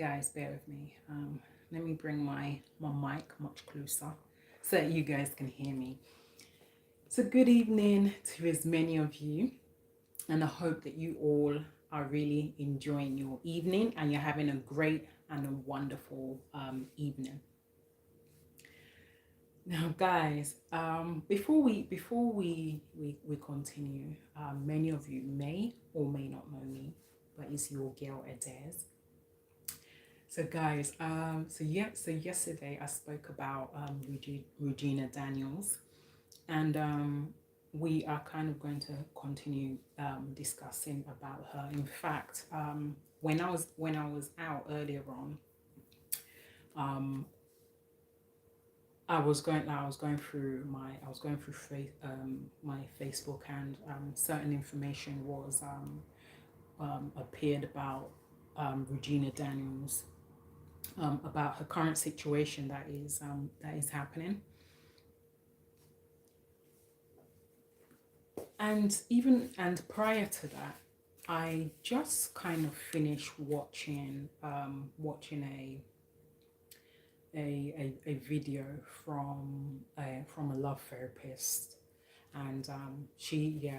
Guys, bear with me. Let me bring my mic much closer so that you guys can hear me. So, good evening to as many of you, and I hope that you all are really enjoying your evening and you're having a great and a wonderful evening. Now, guys, before we continue, many of you may or may not know me, but it's your girl Adez. So guys, so yesterday I spoke about Regina Daniels, and we are kind of going to continue discussing about her. In fact, when I was out earlier on, um, I was going through my Facebook, and certain information was appeared about Regina Daniels, about her current situation that is happening. And prior to that, I just kind of finished watching a video from a love therapist, and she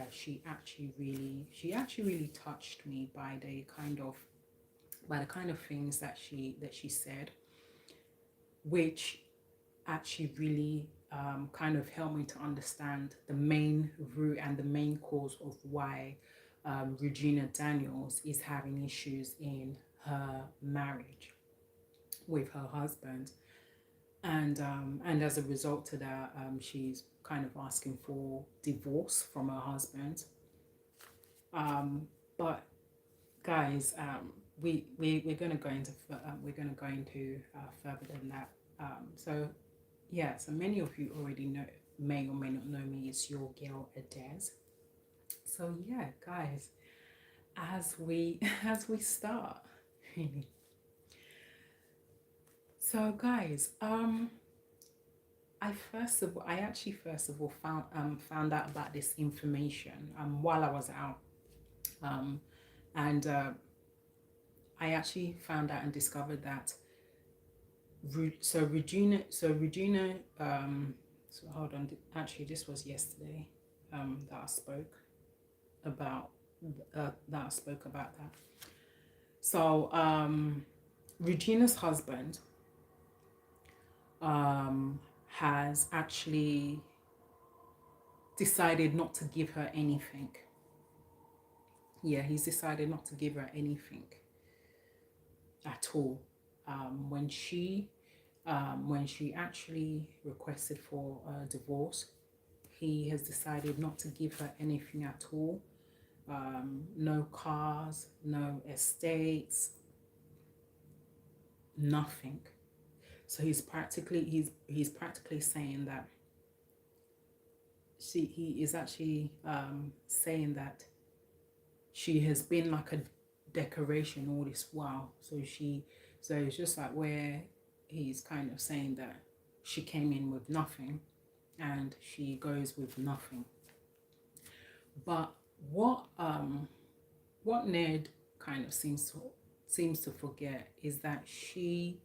actually really touched me by the kind of things that she said, which actually really kind of helped me to understand the main root and the main cause of why Regina Daniels is having issues in her marriage with her husband, and as a result to that, she's kind of asking for divorce from her husband. But guys, we're going to go into further than that. So yeah, so many of you already know, may or may not know me. It's your girl Adez. So yeah, guys, as we as we start. So guys, I actually first of all found out about this information while I was out, um, and I actually found out and discovered that Regina, so hold on, actually this was yesterday that I spoke about that. So Regina's husband has actually decided not to give her anything. Yeah, he's decided not to give her anything at all. When she actually requested for a divorce, he has decided not to give her anything at all. No cars, no estates, nothing. So he's practically saying that he is actually saying that she has been like a decoration all this while. So it's just like where he's kind of saying that she came in with nothing and she goes with nothing. But what Ned kind of seems to forget is that she's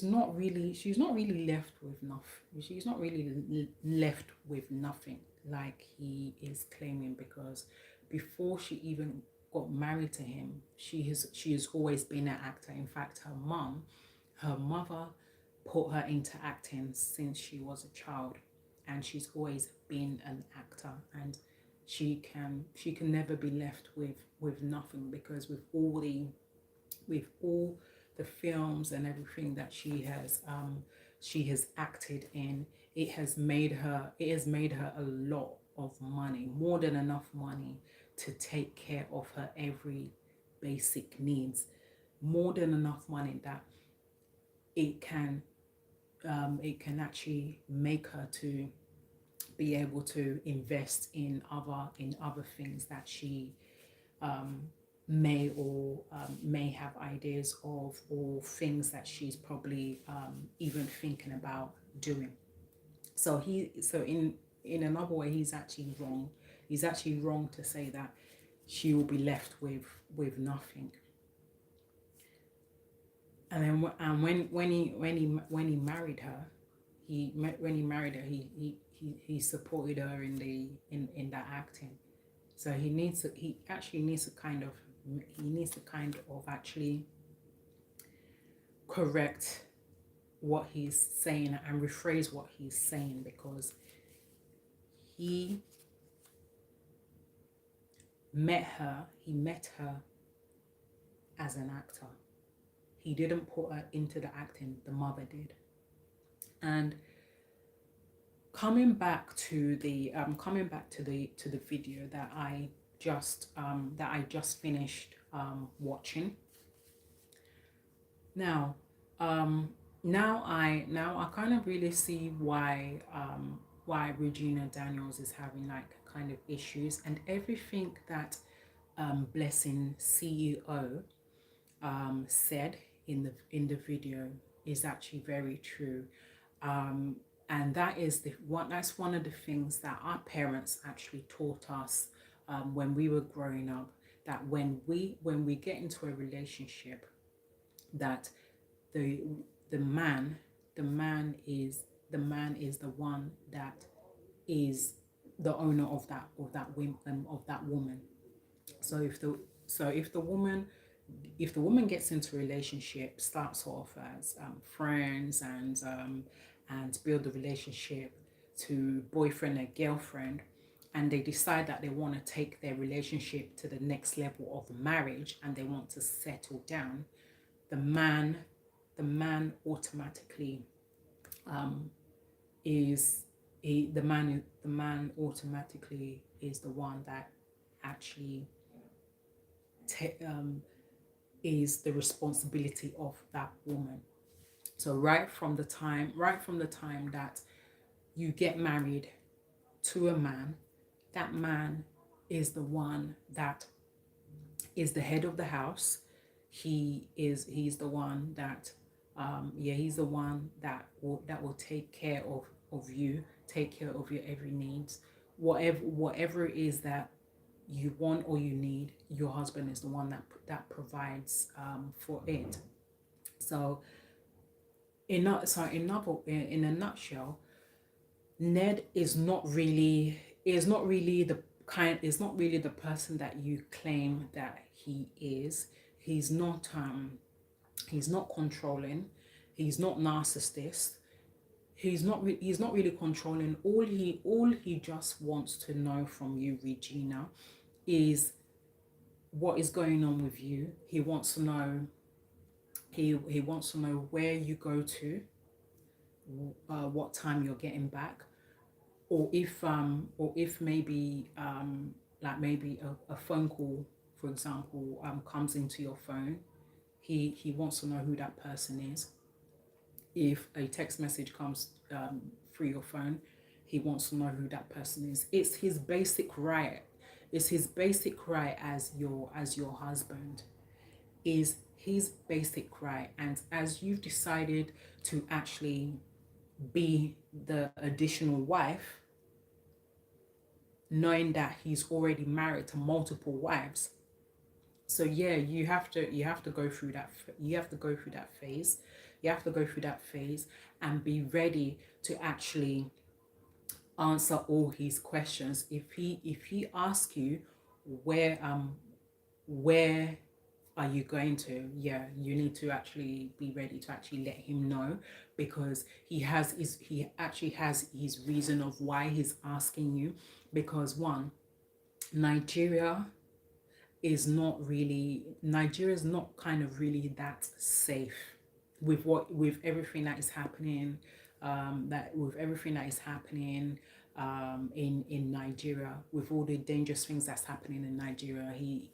not really left with nothing. She's not really left with nothing like he is claiming, because before she even got married to him, she has always been an actor. In fact, her mother put her into acting since she was a child, and she's always been an actor, and she can never be left with nothing, because with all the films and everything that she has acted in, it has made her a lot of money, more than enough money to take care of her every basic needs, more than enough money that it can actually make her to be able to invest in other things that she may have ideas of, or things that she's probably even thinking about doing. So in another way, he's actually wrong. He's actually wrong to say that she will be left with nothing. And then when he married her, when he married her, he supported her in that acting. So he actually needs to kind of actually correct what he's saying and rephrase what he's saying, because he he met her as an actor. He didn't put her into the acting, the mother did. And coming back to the video that I just finished watching. Now I kind of really see why Regina Daniels is having like kind of issues, and everything that Blessing CEO said in the video is actually very true. And that's one of the things that our parents actually taught us when we were growing up, that when we get into a relationship, that the man is the one that is the owner of that woman. So if the woman gets into a relationship, starts off as friends, and build a relationship to boyfriend and girlfriend, and they decide that they want to take their relationship to the next level of marriage and they want to settle down, the man automatically the man automatically is the one that actually is the responsibility of that woman. So right from the time that you get married to a man, that man is the one that is the head of the house. He's the one that he's the one that will take care of you, take care of your every needs, whatever it is that you want or you need. Your husband is the one that provides for it. So in a nutshell, Ned is not really the person that you claim that he is. He's not controlling. He's not narcissist. He's not really controlling. All he just wants to know from you, Regina, is what is going on with you. He wants to know where you go to, what time you're getting back, or if maybe like maybe a phone call, for example, comes into your phone. He wants to know who that person is. If a text message comes through your phone, he wants to know who that person is. It's his basic right. It's his basic right as your husband. Is his basic right. And as you've decided to actually be the additional wife, knowing that he's already married to multiple wives, so yeah, you have to go through that. You have to go through that phase. You have to go through that phase and be ready to actually answer all his questions. If he asks you where are you going to, yeah, you need to actually be ready to actually let him know, because he actually has his reason of why he's asking you. Because one, Nigeria is not kind of really that safe with everything that is happening, in Nigeria, with all the dangerous things that's happening in Nigeria. He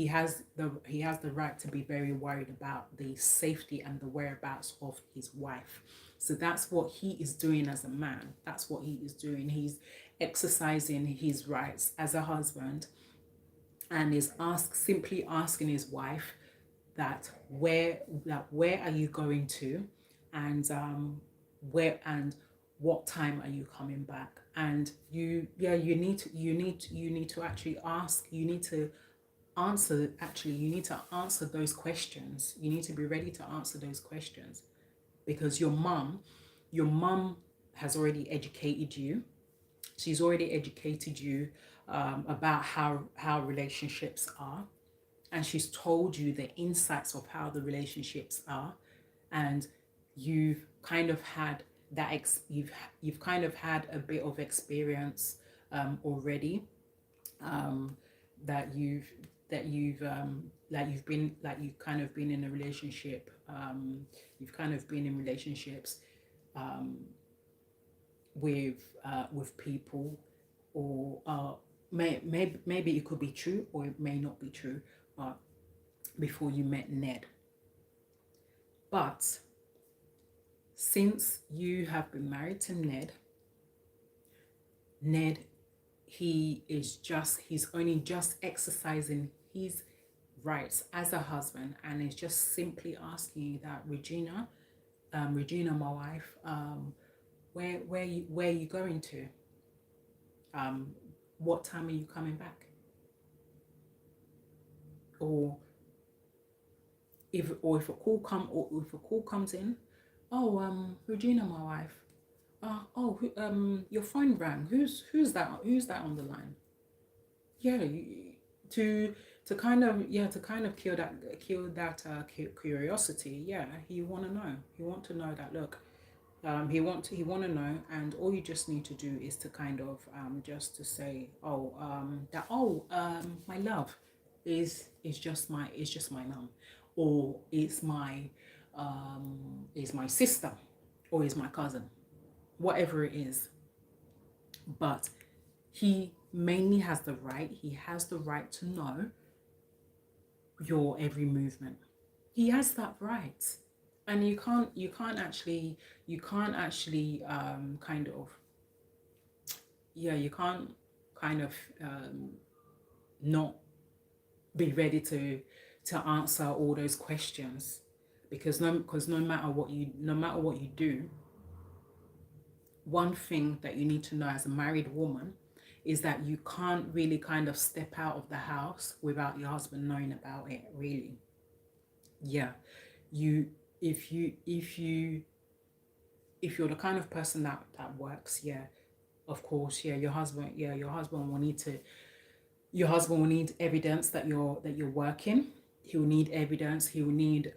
has the right to be very worried about the safety and the whereabouts of his wife. So that's what he is doing as a man. That's what he is doing. He's exercising his rights as a husband, and is simply asking his wife that where are you going to, and what time are you coming back. And you need to actually ask. You need to you need to answer those questions. You need to be ready to answer those questions, because your mum has already educated you. She's already educated you about how relationships are, and she's told you the insights of how the relationships are, and you've kind of had you've kind of had a bit of experience already, um, that you've kind of been in a relationship, you've kind of been in relationships um, with people, or maybe it could be true or it may not be true, but before you met Ned. But since you have been married to Ned, he's only just exercising his rights as a husband, and is just simply asking you that, Regina, my wife, where are you going to? Um, what time are you coming back? Or if a call comes in, oh, Regina, my wife, your phone rang. Who's that? Who's that on the line? Yeah, to to kind of curiosity. Yeah, he want to know. He want to know that, look. He want to know, and all you just need to do is to kind of just to say, my love is just my mum, or is my sister, or is my cousin, whatever it is. But he has the right to know your every movement. He has that right, and you can't actually kind of yeah you can't kind of not be ready to answer all those questions, because no matter what you do, one thing that you need to know as a married woman is that you can't really kind of step out of the house without your husband knowing about it, really. Yeah, you if you're the kind of person that works, yeah, of course, yeah, your husband will need evidence that you're working. He will need evidence. He will need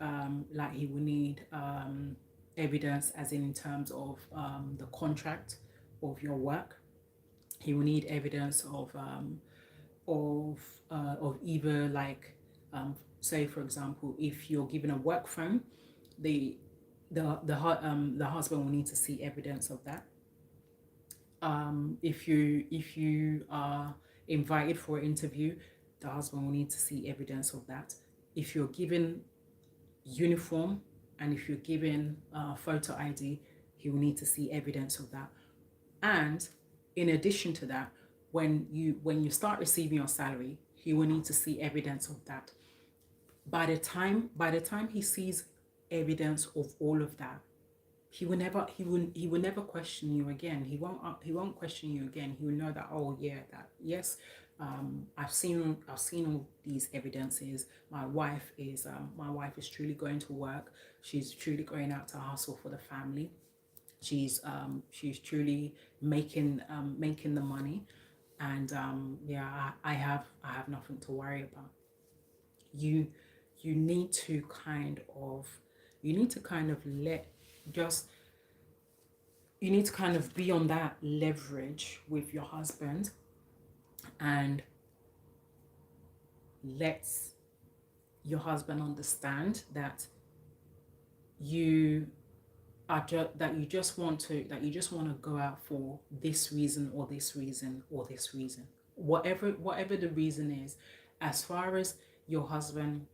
evidence, as in terms of the contract of your work. He will need evidence of either, like, say for example, if you're given a work phone, the the husband will need to see evidence of that. If you are invited for an interview, the husband will need to see evidence of that. If you're given uniform, and if you're given photo ID, he will need to see evidence of that. And in addition to that, when you start receiving your salary, he will need to see evidence of that. By the time he sees evidence of all of that, he will never question you again. He won't question you again. He will know that, oh yeah, that yes, I've seen all these evidences. My wife is truly going to work. She's truly going out to hustle for the family. She's truly making the money, and yeah, I have nothing to worry about. You you need to kind of let just you need to kind of be on that leverage with your husband, and let your husband understand that you that you just want to go out for this reason, or this reason, or this reason, whatever the reason is. As far as your husband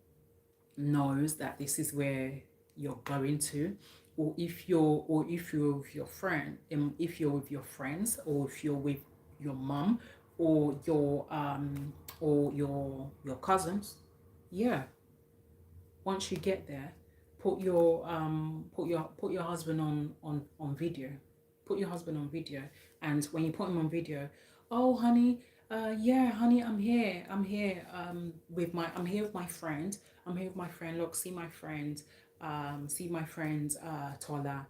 knows that this is where you're going to, or if you're with your friend, if you're with your friends, or if you're with your mum, or your cousins, yeah, once you get there, put your husband on video. Put your husband on video, and when you put him on video, oh honey, Yeah, honey, I'm here. I'm here. With my, I'm here with my friend. I'm here with my friend. Look, see my friend. See my friend. Tola.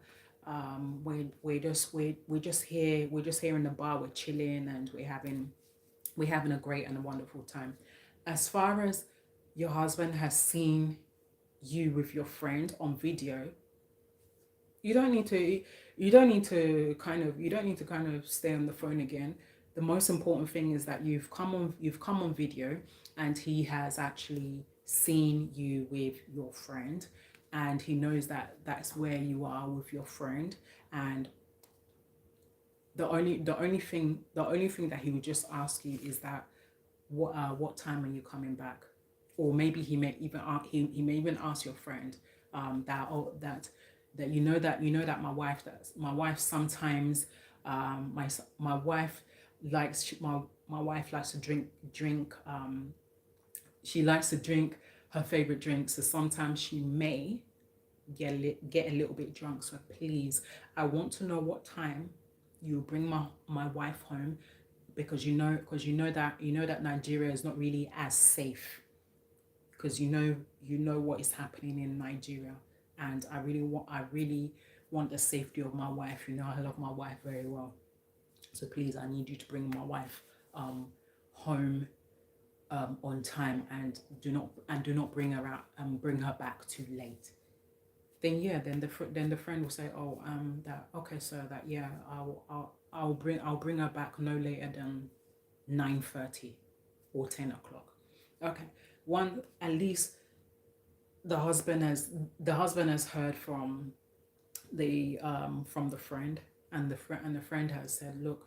We're just here. We're just here in the bar. We're chilling and we're having a great and a wonderful time. As far as your husband has seen you with your friend on video, you don't need to you don't need to kind of stay on the phone again. The most important thing is that you've come on video and he has actually seen you with your friend, and he knows that that's where you are with your friend. And the only thing that he would just ask you is that what time are you coming back? Or maybe he may even ask your friend, that, oh, that you know that my wife sometimes, my wife my wife likes to drink she likes to drink her favorite drink, so sometimes she may get a little bit drunk. So please, I want to know what time you bring my wife home, because you know that Nigeria is not really as safe, because you know what is happening in Nigeria, and I really want the safety of my wife. You know, I love my wife very well, so please, I need you to bring my wife home on time, and do not bring her out and bring her back too late. Then yeah, then the friend will say, oh, that okay, so that yeah, I'll bring her back no later than 9:30 or 10 o'clock. Okay, one at least the husband has heard from the friend, and the friend has said, look,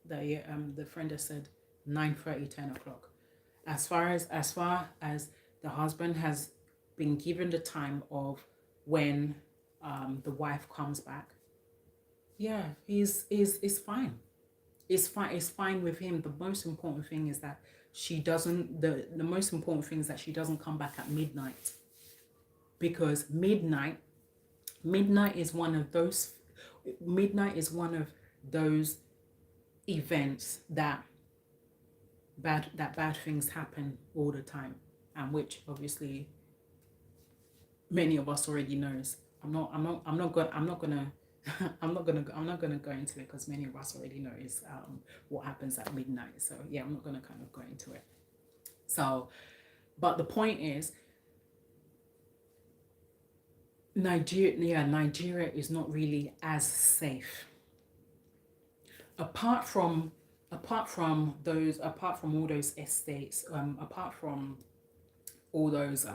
the friend has said 9:30, 10 o'clock. As far as the husband has been given the time of when the wife comes back, yeah, is fine. It's fine. It's fine with him. The most important thing is that she doesn't. The most important thing is that she doesn't come back at midnight, because midnight is one of those midnight is one of those events that bad things happen all the time, and which obviously many of us already knows. I'm not gonna I'm not gonna go into it, because many of us already know is what happens at midnight. So yeah, I'm not gonna kind of go into it. So, but the point is, Nigeria is not really as safe. Apart from apart from all those estates, apart from all those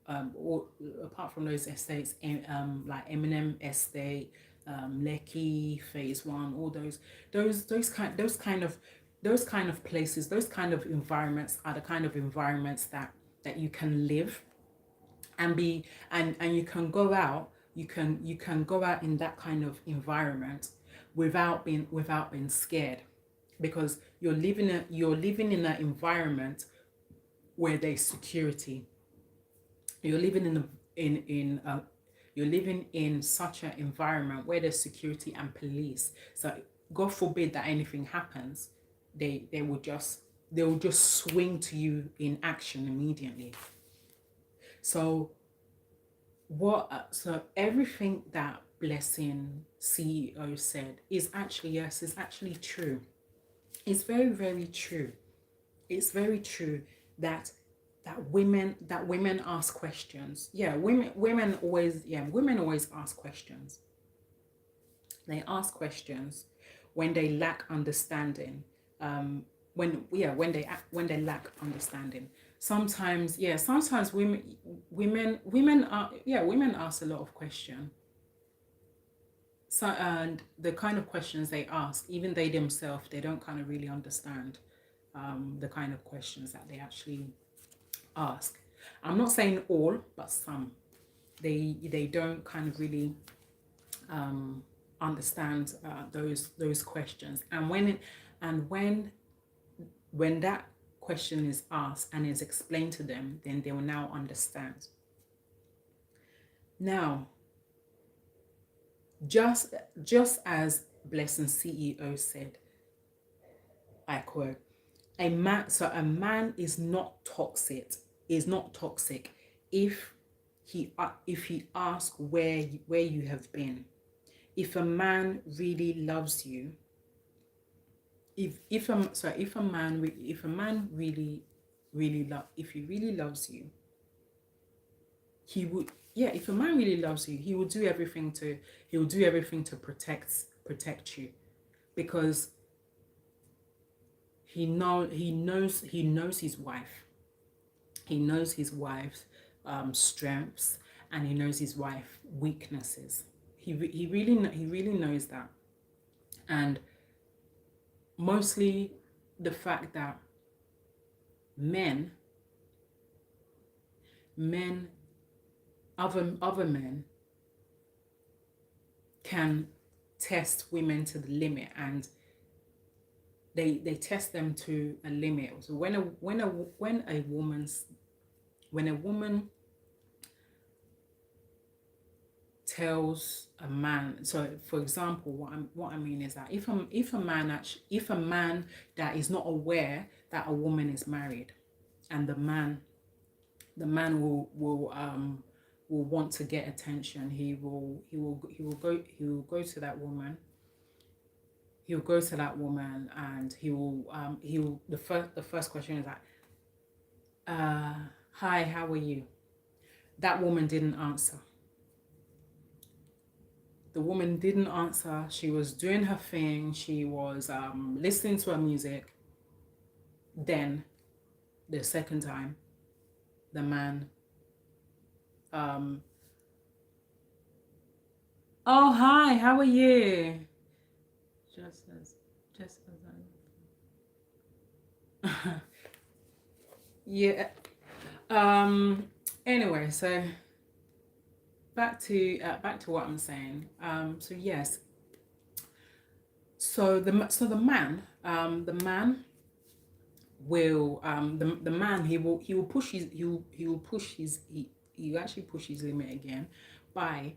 all, apart from those estates, like Eminem Estate, Lekki Phase One, all those kind of places, those kind of environments are the kind of environments that you can live and be, and you can go out, you can go out in that kind of environment without being scared, because you're living in an environment where there's security. You're living in a you're living in such an environment where there's security and police. So God forbid that anything happens, they will just swing to you in action immediately. So so everything that Blessing CEO said is actually, yes, is actually true. It's very, very true. It's very true that women ask questions. Yeah, women always ask questions. They ask questions when they lack understanding. When they lack understanding. Sometimes, yeah, sometimes women ask a lot of questions. So, and the kind of questions they ask, even they themselves, they don't kind of really understand the kind of questions that they actually ask. I'm not saying all, but some. They don't kind of really understand those questions. And when that question is asked and is explained to them, then they will now understand. Now, just as Blessing CEO said, I quote, a man is not toxic, if he asks where you have been. If a man really loves you, if a man really if he really loves you, he would, yeah, if a man really loves you, he will do everything to protect you, because he knows his wife. He knows his wife's strengths, and he knows his wife's weaknesses. He really knows that. And mostly the fact that men men other men can test women to the limit, and they test them to a limit. So when a woman tells a man, so for example, what I mean is that if a man that is not aware that a woman is married, and the man will want to get attention, he will go to that woman. He'll go to that woman, and the first question is like, hi, how are you? That woman didn't answer. The woman didn't answer. She was doing her thing. She was listening to her music. Then, the second time, the man, oh, hi, how are you? Just as I yeah. Anyway, so back to what I'm saying. So yes. So the man will the man he will push his he will actually push his limit again by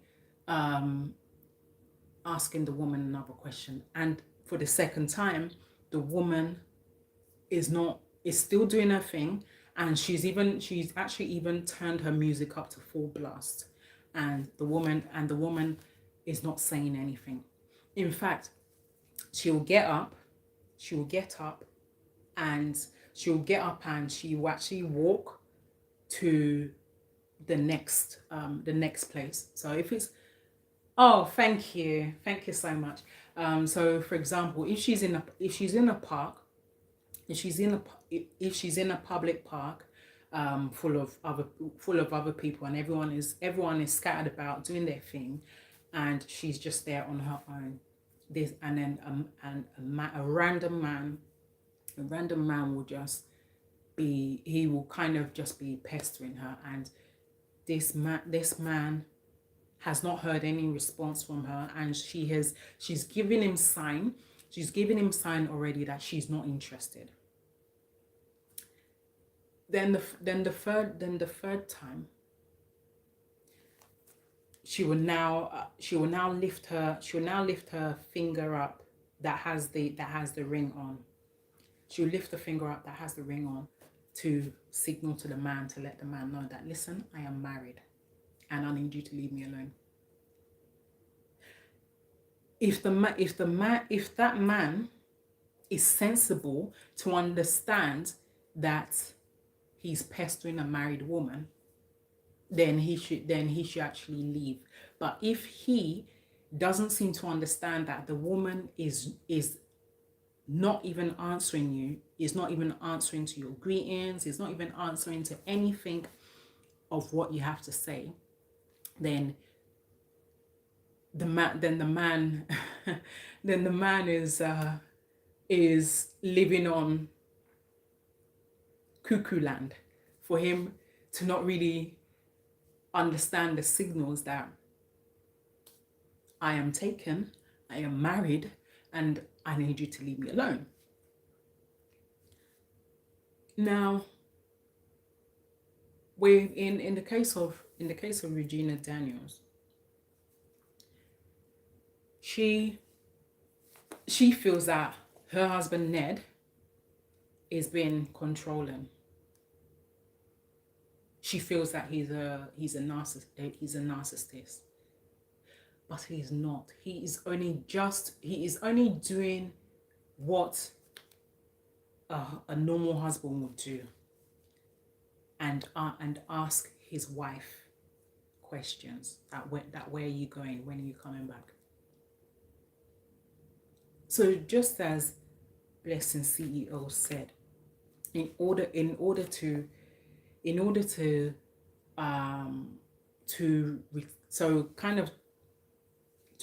asking the woman another question, and for the second time the woman is still doing her thing, and she's actually even turned her music up to full blast, and the woman is not saying anything. In fact, she'll get up and she will actually walk to the next place. So if it's, oh, thank you so much. So for example, if she's in a park, if she's in a public park, full of other people, and everyone is scattered about doing their thing, and she's just there on her own, and then a random man will just be, he will kind of just be pestering her, and this man has not heard any response from her, and she's giving him sign already that she's not interested. Then the third time, she will now lift her finger up that has the ring on. She'll lift the finger up that has the ring on to signal to the man, to let the man know that, listen, I am married and I need you to leave me alone. If that man is sensible to understand that he's pestering a married woman, then he should actually leave. But if he doesn't seem to understand that the woman is not even answering you, is not even answering to your greetings, is not even answering to anything of what you have to say, then the man is living on cuckoo land, for him to not really understand the signals that I am taken, I am married, and I need you to leave me alone. Now, in the case of Regina Daniels, she feels that her husband Ned is being controlling. She feels that he's a narcissist, but he's not. He is only doing what a normal husband would do, and ask his wife questions that where are you going, when are you coming back. So just as Blessing CEO said, in order to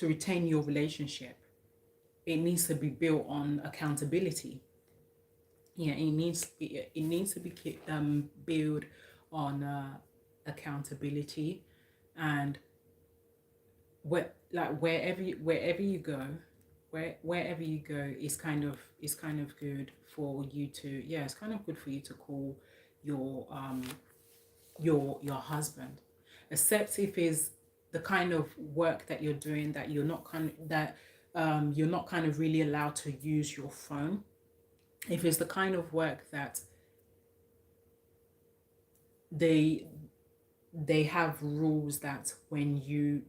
retain your relationship, it needs to be built on accountability. Yeah, it needs to be built on accountability, and wherever you go, wherever you go is kind of good for you to, yeah, it's kind of good for you to call your husband, except if it's the kind of work that you're doing that you're not kind of really allowed to use your phone. If it's the kind of work that they have rules that when you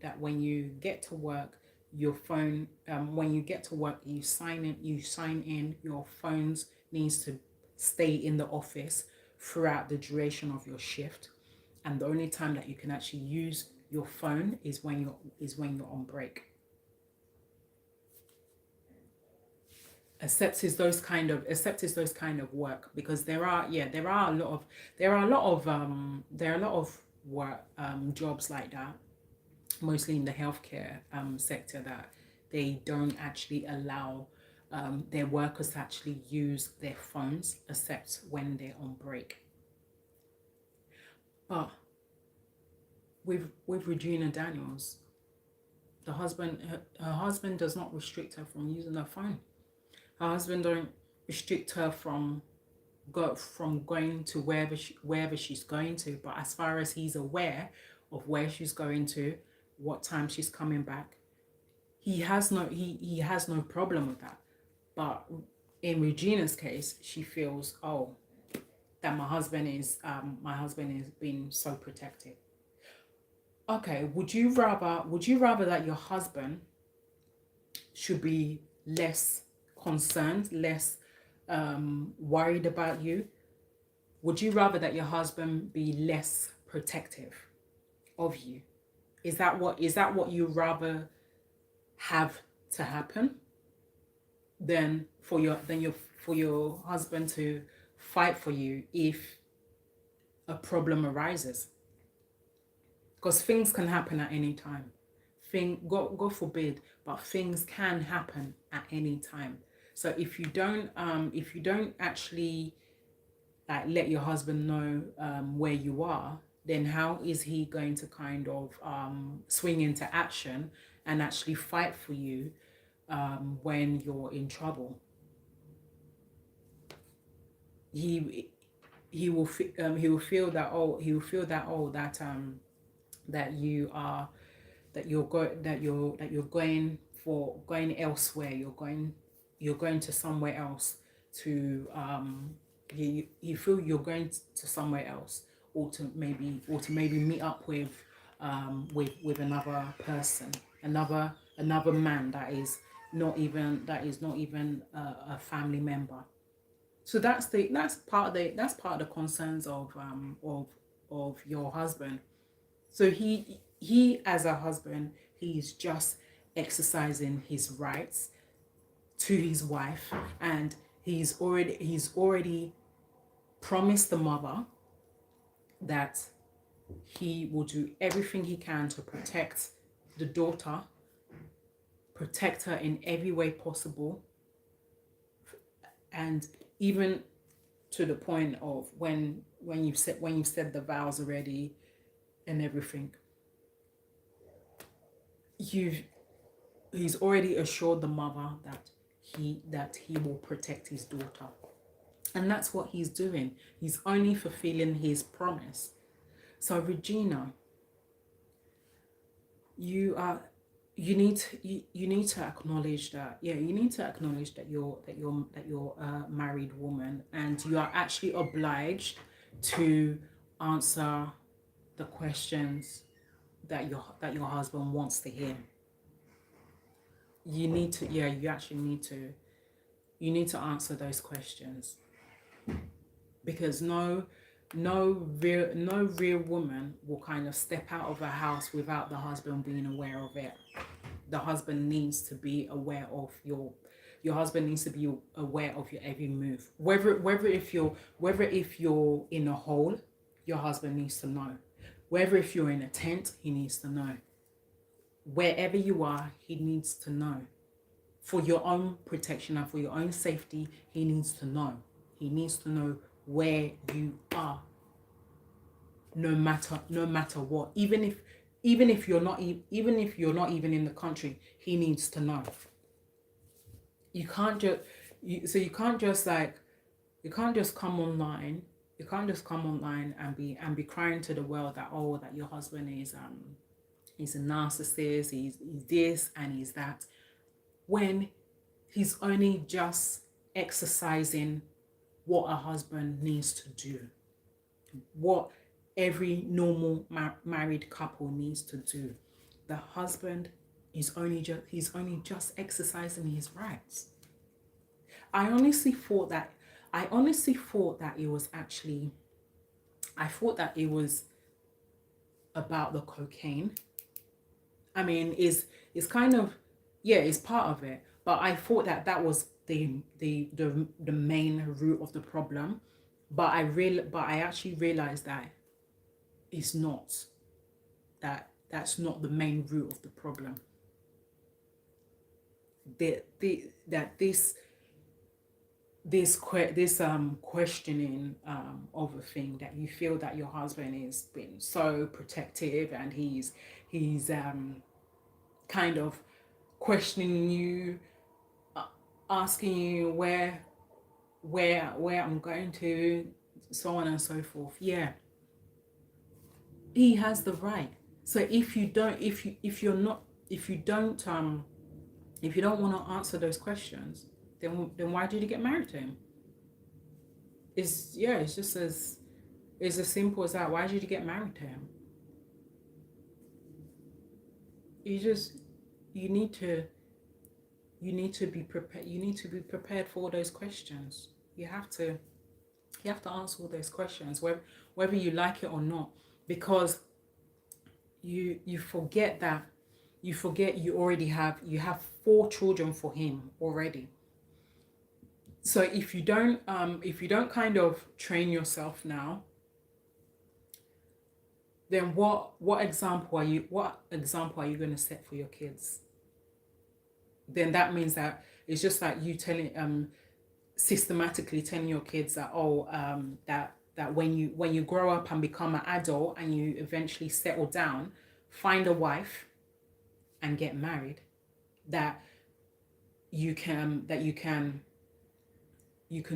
get to work, your phone, when you get to work, you sign in, your phones needs to stay in the office throughout the duration of your shift, and the only time that you can actually use your phone is when you're on break. Except it's those kind of work, because there are a lot of work, jobs like that, mostly in the healthcare sector, that they don't actually allow their workers to actually use their phones except when they're on break. But with Regina Daniels, her husband does not restrict her from using her phone. Her husband don't restrict her from going to wherever she's going to. But as far as he's aware of where she's going to, what time she's coming back, he has no problem with that. But in Regina's case, she feels, oh, that my husband is being so protective. Okay, would you rather that your husband should be less concerned, less worried about you? Would you rather that your husband be less protective of you? Is that what you rather have to happen than for your husband to fight for you if a problem arises? Because things can happen at any time. God forbid, but things can happen at any time. So if you don't actually let your husband know where you are, then how is he going to kind of swing into action and actually fight for you when you're in trouble? He will feel that that you're going elsewhere. You're going to somewhere else to you feel you're going to somewhere else, or to maybe meet up with another person, another man that is not even a family member. So that's part of the concerns of your husband. So he as a husband, he's just exercising his rights to his wife, and he's already promised the mother that he will do everything he can to protect the daughter, protect her in every way possible, and even to the point of when you've said the vows already and everything, he's already assured the mother that he will protect his daughter. And that's what he's doing. He's only fulfilling his promise. So Regina, you you need to acknowledge that, yeah, you need to acknowledge that you're a married woman, and you are actually obliged to answer the questions that your husband wants to hear. You need to, yeah, you actually need to, you need to answer those questions, because no real woman will kind of step out of a house without the husband being aware of it. The husband needs to be aware of your husband needs to be aware of your every move. Whether if you're in a hole, your husband needs to know. Whether if you're in a tent, he needs to know. Wherever you are, he needs to know. For your own protection and for your own safety, he needs to know. He needs to know where you are. No matter what. Even if you're not even in the country, he needs to know. You can't just you can't just like you can't just come online. You can't just come online and be crying to the world that, oh, that your husband is a narcissist, he's this and he's that, when he's only just exercising what a husband needs to do, what every normal married couple needs to do. The husband is he's only just exercising his rights. I honestly thought that it was actually, I thought that it was about the cocaine. I mean, is kind of, yeah, it's part of it, but I thought that that was the main root of the problem. But I actually realized that it's not, that's not the main root of the problem. That this questioning of a thing, that you feel that your husband is been so protective and he's kind of questioning you, asking you where I'm going to, so on and so forth. Yeah, he has the right. So if you don't want to answer those questions, then why did you get married to him? It's just as simple as that. Why did you get married to him? You need to be prepared. You need to be prepared for all those questions. You have to answer all those questions, whether you like it or not, because you forget you already have 4 children for him already. So if you don't kind of train yourself now, then what example are you going to set for your kids? Then that means that it's just like you telling systematically telling your kids that, oh, that when you grow up and become an adult and you eventually settle down, find a wife and get married, that you can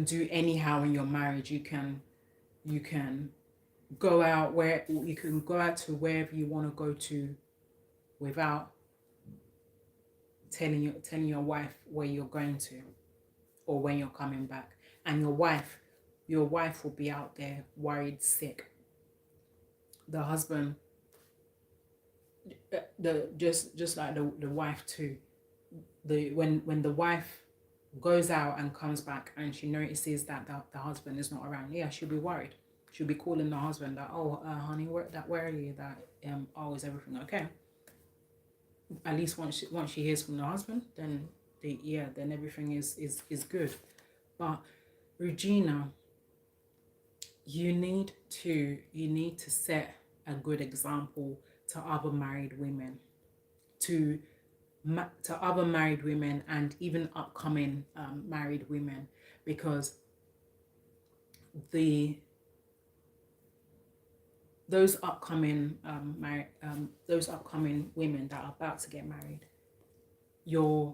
do anyhow in your marriage. You can go out to wherever you want to go to without telling your wife where you're going to or when you're coming back, and your wife will be out there worried sick. The husband, just like the wife too, when the wife goes out and comes back and she notices that the husband is not around, yeah, she'll be worried. She'll be calling the husband that, oh, honey, where are you? That oh, is everything okay? At least once she hears from the husband, then then everything is good. But Regina, you need to set a good example to other married women, to other married women and even upcoming married women, because those upcoming women that are about to get married, you're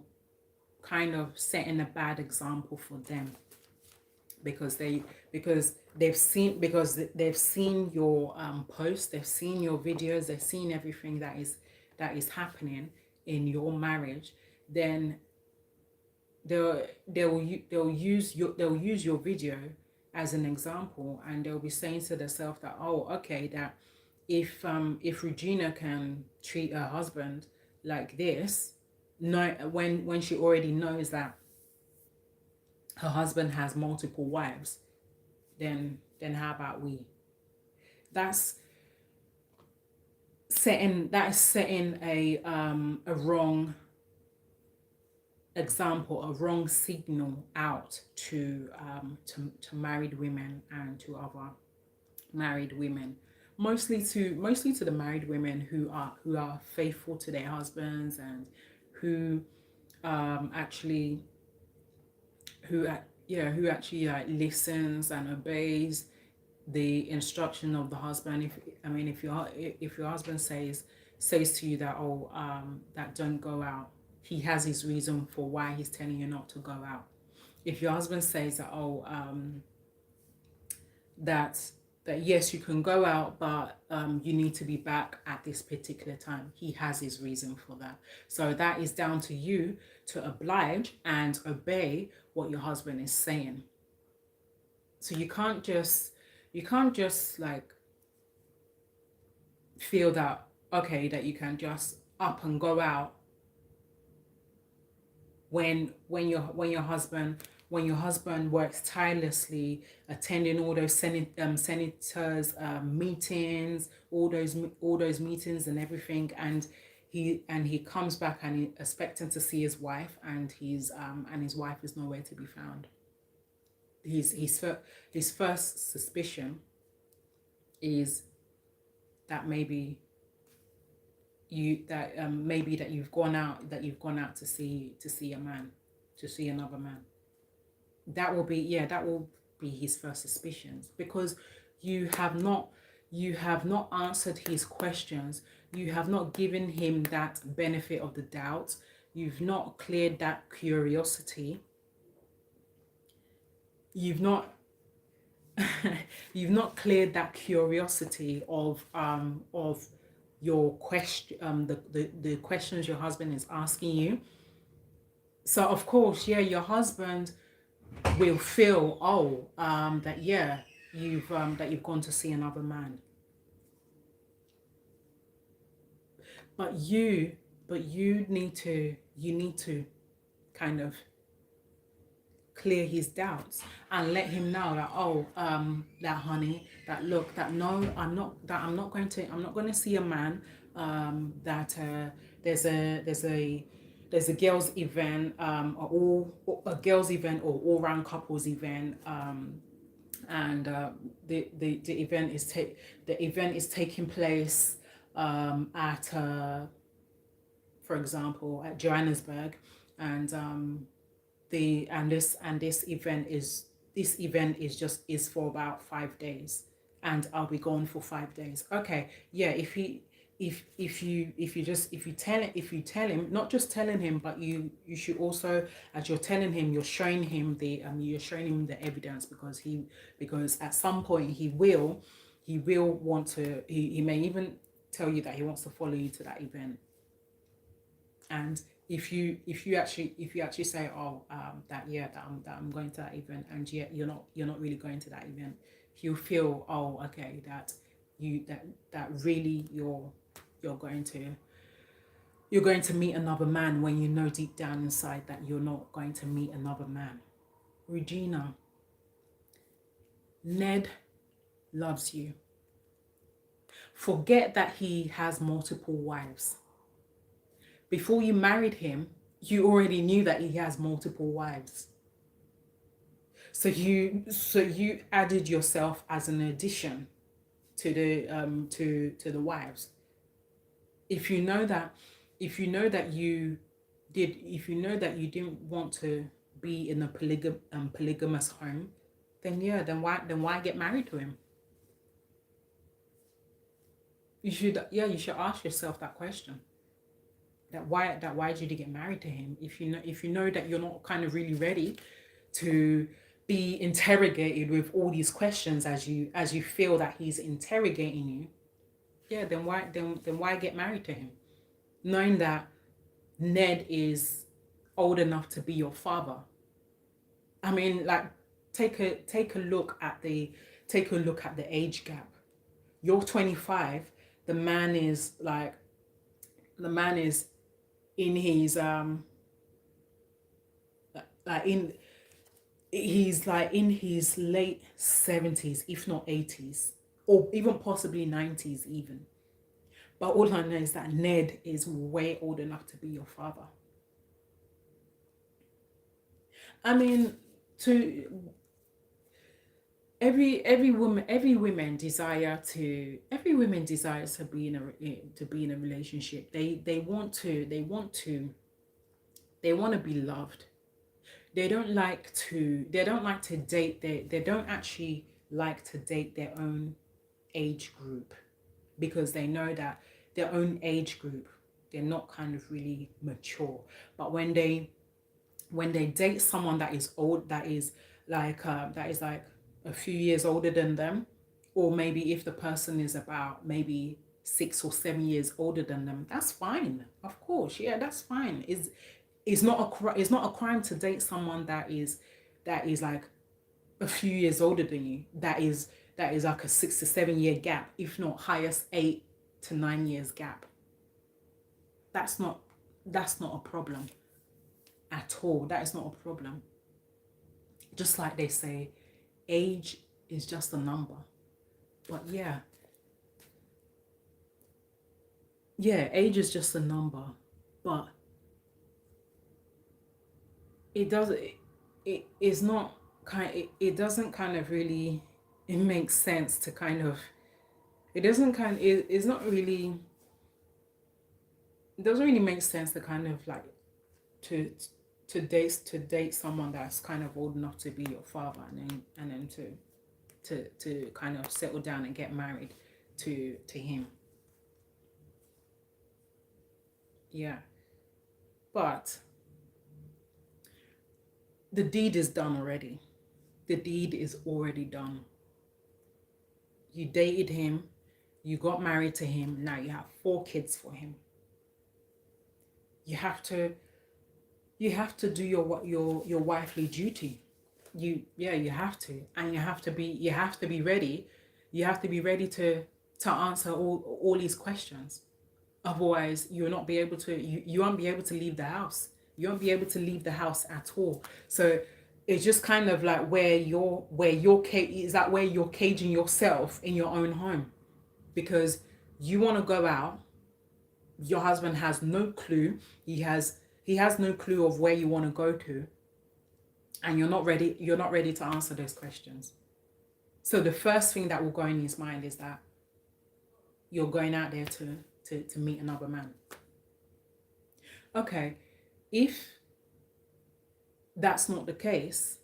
kind of setting a bad example for them, because they've seen your posts, they've seen your videos, they've seen everything that is happening in your marriage, then they'll use your video as an example, and they'll be saying to themselves that, oh, okay, that if Regina can treat her husband like this, no, when she already knows that her husband has multiple wives, then how about we? That's setting a wrong example, a wrong signal out to married women and to other married women, mostly to the married women who are faithful to their husbands, and who actually who actually like listens and obeys the instruction of the husband. If your husband says to you that, oh, that don't go out, he has his reason for why he's telling you not to go out. If your husband says that, oh, that yes, you can go out, but you need to be back at this particular time, he has his reason for that. So that is down to you to oblige and obey what your husband is saying. So you can't just like feel that, okay, that you can just up and go out when your husband works tirelessly, attending all those senators meetings, all those meetings and everything, and he comes back and he's expecting to see his wife, and his wife is nowhere to be found. His first suspicion is that maybe you've gone out to see another man. That will be his first suspicions, because you have not answered his questions. You have not given him that benefit of the doubt. You've not cleared that curiosity. You've not cleared that curiosity of your question, the questions your husband is asking you. So of course, your husband will feel, that you've gone to see another man. But you need to kind of clear his doubts and let him know that, that honey, that look, that no, I'm not going to see a man, that there's a girls event, a girls event or all round couples event, and the event is taking place at for example at Johannesburg, and this event is for about 5 days, and I'll be gone for 5 days. Okay, yeah, if you tell him, not just telling him, but you should also, as you're telling him, you're showing him the evidence, because at some point he will want to, he may even tell you that he wants to follow you to that event. And if you actually say, that I'm going to that event, and yet you're not really going to that event, he'll feel, okay, that really you're going to meet another man, when you know deep down inside that you're not going to meet another man. Regina, Ned loves you. Forget that he has multiple wives. Before you married him, you already knew that he has multiple wives. So you added yourself as an addition to the wives. If you know that you didn't want to be in a polygamous home, then why get married to him? You should ask yourself that question. That why did you get married to him if you know that you're not kind of really ready to be interrogated with all these questions as you feel that he's interrogating you? Then why get married to him, knowing that Ned is old enough to be your father. I mean, like, take a look at the age gap. You're 25. The man is like the man is in his like in he's like in his late 70s, if not 80s, or even possibly 90s even. But all I know is that Ned is way old enough to be your father. I mean, to every woman desires to be in a relationship. They want to be loved. They don't like to date. They don't actually like to date their own age group, because they know that their own age group, they're not kind of really mature. But when they date someone that is old, that is like a few years older than them, or maybe if the person is about maybe 6 or 7 years older than them, that's fine. Of course, yeah, that's fine. It's not a crime to date someone that is like a few years older than you. That is like a 6 to 7 year gap, if not highest 8 to 9 years gap. That's not that's not a problem at all. That is not a problem. Just like they say, age is just a number. But yeah, age is just a number. But it does it is not it doesn't kind of really, it makes sense to kind of, it doesn't kind it's not really, it doesn't really make sense to kind of like to to date someone that's kind of old enough to be your father, and then to kind of settle down and get married to him. Yeah. But the deed is done already. The deed is already done. You dated him, you got married to him, now you have 4 kids for him. You have to do your wifely duty. You have to, and you have to be ready. You have to be ready to answer all these questions. Otherwise, you'll not be able to, you won't be able to leave the house. You won't be able to leave the house at all. So it's just kind of like is that where you're caging yourself in your own home, because you want to go out. Your husband has no clue. He has no clue of where you want to go to, and you're not ready to answer those questions. So the first thing that will go in his mind is that you're going out there to meet another man. Okay, if that's not the case,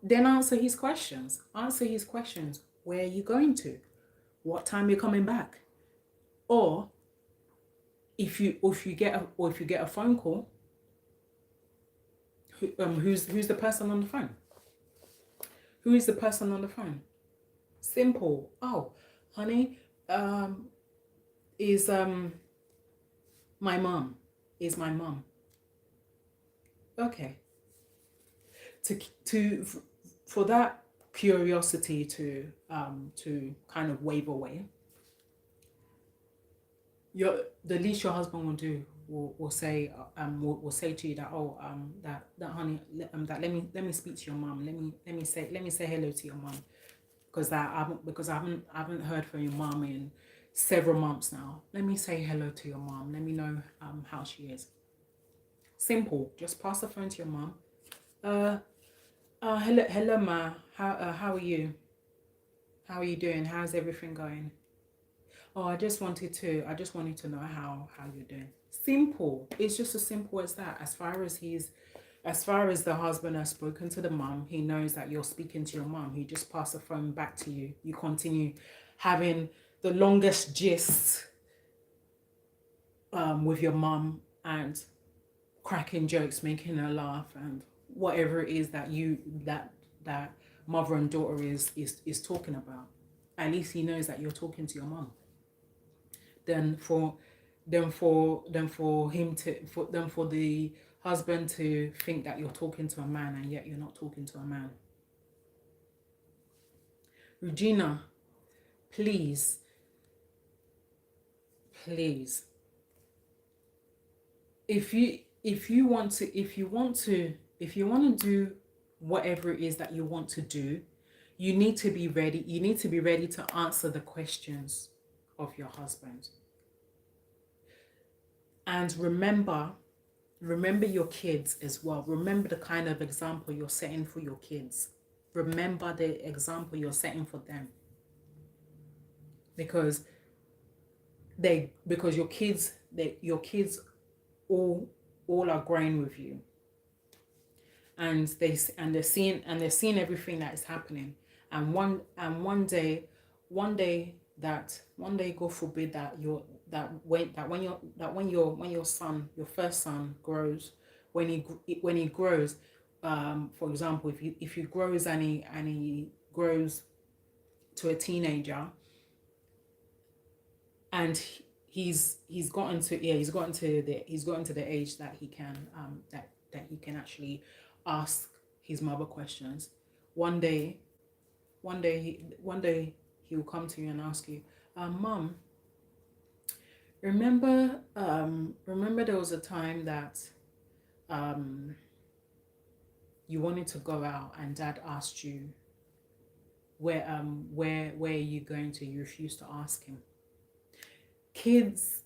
then answer his questions. Answer his questions. Where are you going to? What time are you coming back? Or if you get a phone call, who's the person on the phone? Who is the person on the phone? Simple. Oh, honey, is my mom. Is my mom. Okay. To For that curiosity to kind of wave away, the least your husband will do will say will say to you that, oh, that honey, that let me speak to your mom, let me say hello to your mom, because I haven't heard from your mom in several months now. Let me say hello to your mom, let me know how she is. Simple. Just pass the phone to your mom. Hello ma, how are you, how are you doing, how's everything going? Oh, I just wanted to know how you're doing. Simple. It's just as simple as that. As far as the husband has spoken to the mum, he knows that you're speaking to your mum. He just passed the phone back to you. You continue having the longest gist with your mum, and cracking jokes, making her laugh, and whatever it is that that mother and daughter is talking about. At least he knows that you're talking to your mum. Then for him to for the husband to think that you're talking to a man and yet you're not talking to a man. Regina, please, please, if you want to do whatever it is that you want to do, you need to be ready. You need to be ready to answer the questions of your husband. And remember your kids as well. Remember the kind of example you're setting for your kids. Remember the example you're setting for them. Because your kids all are growing with you. And they're seeing everything that is happening. And one day, God forbid, when your first son grows, when he grows, for example, if he grows and he grows to a teenager, and he's gotten to the age that he can that he can actually ask his mother questions. One day he will come to you and ask you, Mom, remember there was a time that you wanted to go out and Dad asked you where are you going to? You refused to ask him. Kids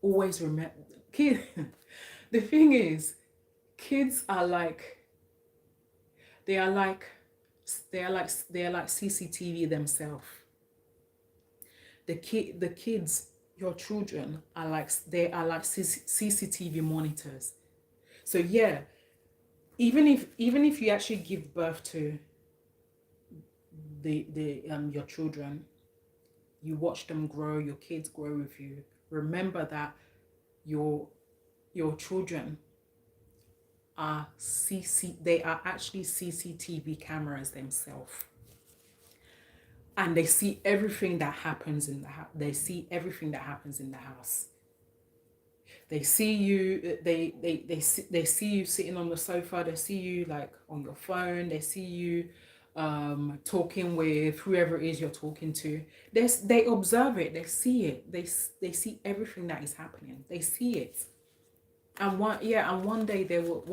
always remember. The thing is, kids are like CCTV themselves. The kids, your children, are like CCTV monitors. So yeah, even if you actually give birth to your children, you watch them grow, your kids grow with you. Remember that your children are they are actually CCTV cameras themselves. And they see everything that happens in the house. They see everything that happens in the house. They see you. They see you sitting on the sofa. They see you like on your phone. They see you talking with whoever it is you're talking to. They observe it. They see it. They see everything that is happening. They see it. And one day they will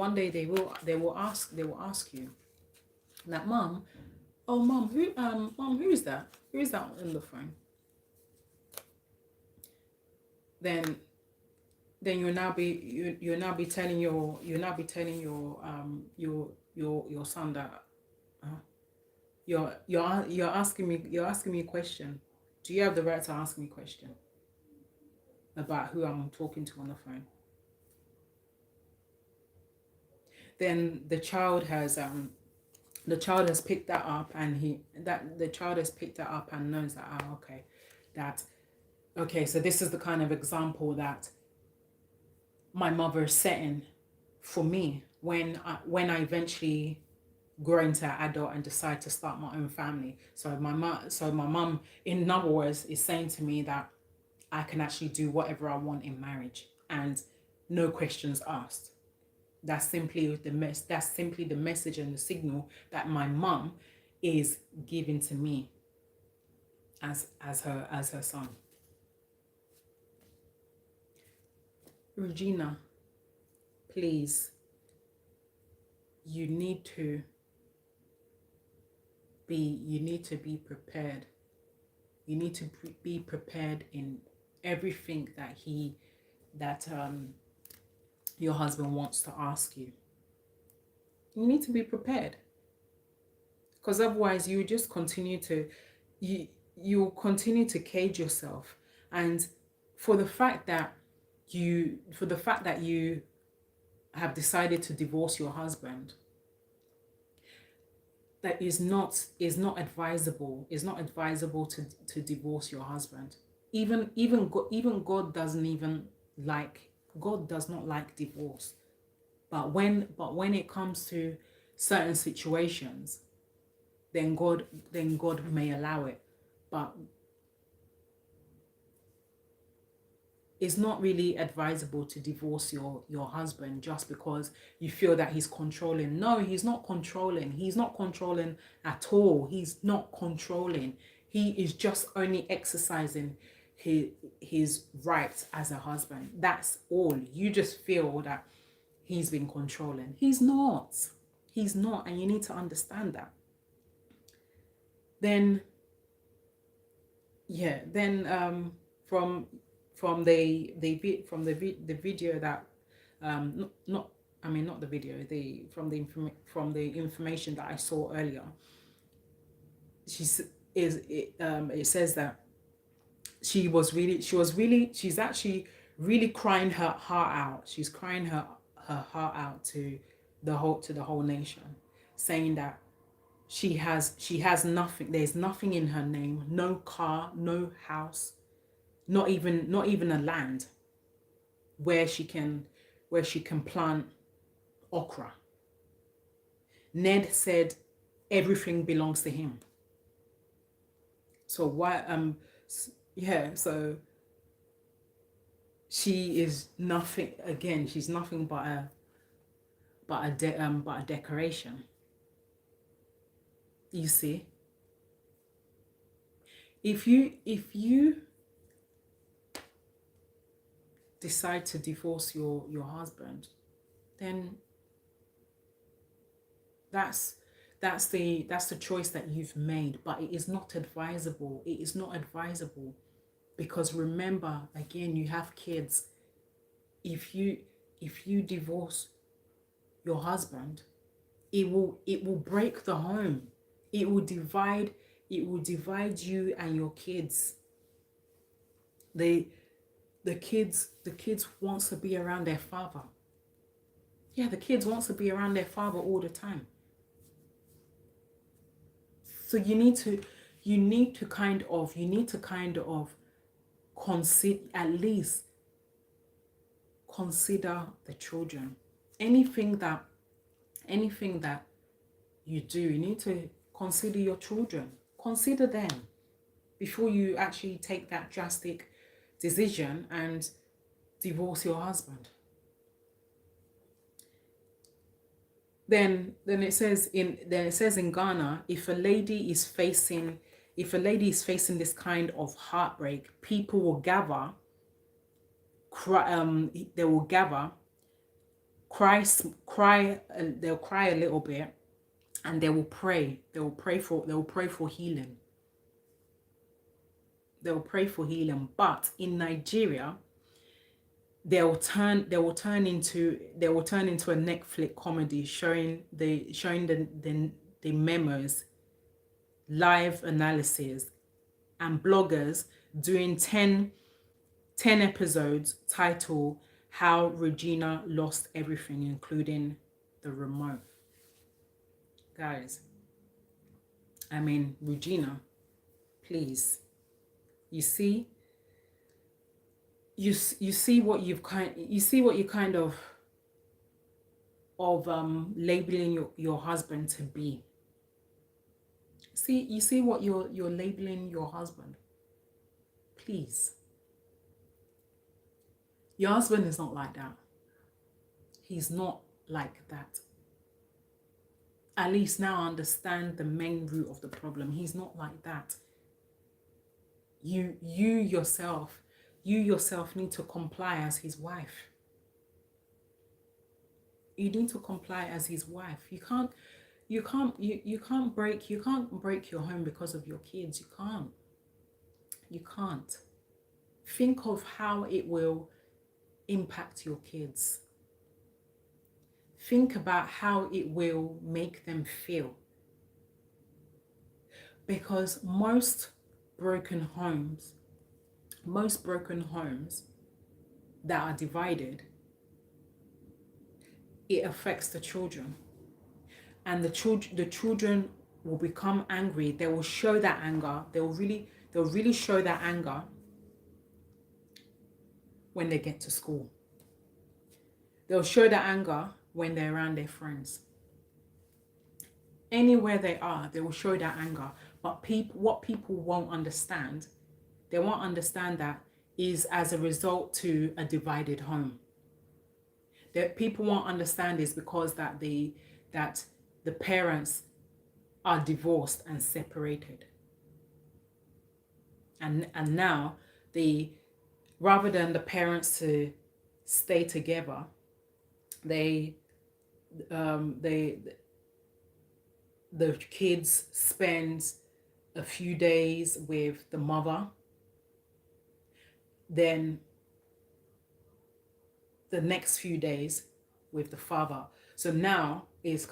ask you, like, Mom, oh Mom, who is that? Who is that on the phone? Then you'll now be telling your son that you're asking me a question. Do you have the right to ask me a question about who I'm talking to on the phone? Then the child has picked that up, and the child has picked that up and knows that so this is the kind of example that my mother is setting for me when I eventually grow into an adult and decide to start my own family. So my mom, in other words, is saying to me that I can actually do whatever I want in marriage and no questions asked. That's simply the message and the signal that my mom is giving to me as her son. Regina, please, you need to be prepared. You need to be prepared in everything that your husband wants to ask you. You need to be prepared, because otherwise you just continue to you'll continue to cage yourself. And for the fact that you have decided to divorce your husband, that is not advisable. It's not advisable to divorce your husband. Even God does not like divorce. But when it comes to certain situations, then God may allow it. But it's not really advisable to divorce your husband just because you feel that he's controlling. No, he's not controlling. He's not controlling at all. He's not controlling. He is just only exercising his rights as a husband. That's all. You just feel that he's been controlling. He's not. He's not, and you need to understand that. Then yeah, then from the video that not I mean not the video, the from the information that I saw earlier, she's is it it says that she's actually really crying her heart out. She's crying her heart out to the whole nation, saying that she has nothing. There's nothing in her name. No car, no house, not even a land where she can plant okra. Ned said everything belongs to him. So why yeah, so she is nothing. Again, she's nothing but a decoration. You see, if you decide to divorce your husband, then that's the choice that you've made. But it is not advisable. It is not advisable, because remember, again, you have kids. If you divorce your husband, it will break the home. It will divide you and your kids. The kids wants to be around their father. Yeah, the kids wants to be around their father all the time. So you need to kind of consider, at least consider the children. Anything that you do, you need to consider your children. Consider them before you actually take that drastic decision and divorce your husband. Then it says in Ghana, if a lady is facing this kind of heartbreak, people will gather, they will gather, cry, they'll cry a little bit, and they will pray. They will pray for healing. They will pray for healing. But in Nigeria, they will turn into a Netflix comedy showing the memos, live analysis, and bloggers doing 10 episodes titled How Regina Lost Everything, including the remote. Guys, I mean, Regina, please. You see what you kind of labeling your husband to be. You see what you're labeling your husband. Please. Your husband is not like that. He's not like that. At least now I understand the main root of the problem. He's not like that. You yourself need to comply as his wife. You need to comply as his wife. You can't break your home because of your kids. You can't. Think of how it will impact your kids. Think about how it will make them feel. Because most broken homes that are divided, it affects the children. And the children will become angry. They will show that anger. They'll really show that anger when they get to school. They'll show that anger when they're around their friends. Anywhere they are, they will show that anger. But what people won't understand, they won't understand that is as a result to a divided home. That people won't understand is because that the parents are divorced and separated, and now the rather than the parents to stay together, they they the kids spend a few days with the mother, then the next few days with the father. So now is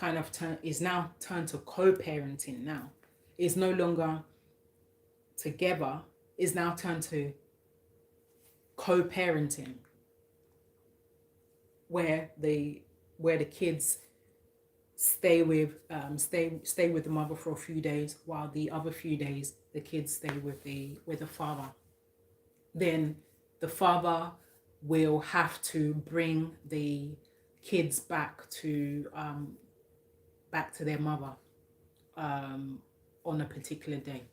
now turned to co-parenting. Now it's no longer together, is now turned to co-parenting, where the kids stay with the mother for a few days, while the other few days the kids stay with the father. Then the father will have to bring the kids back to their mother on a particular day.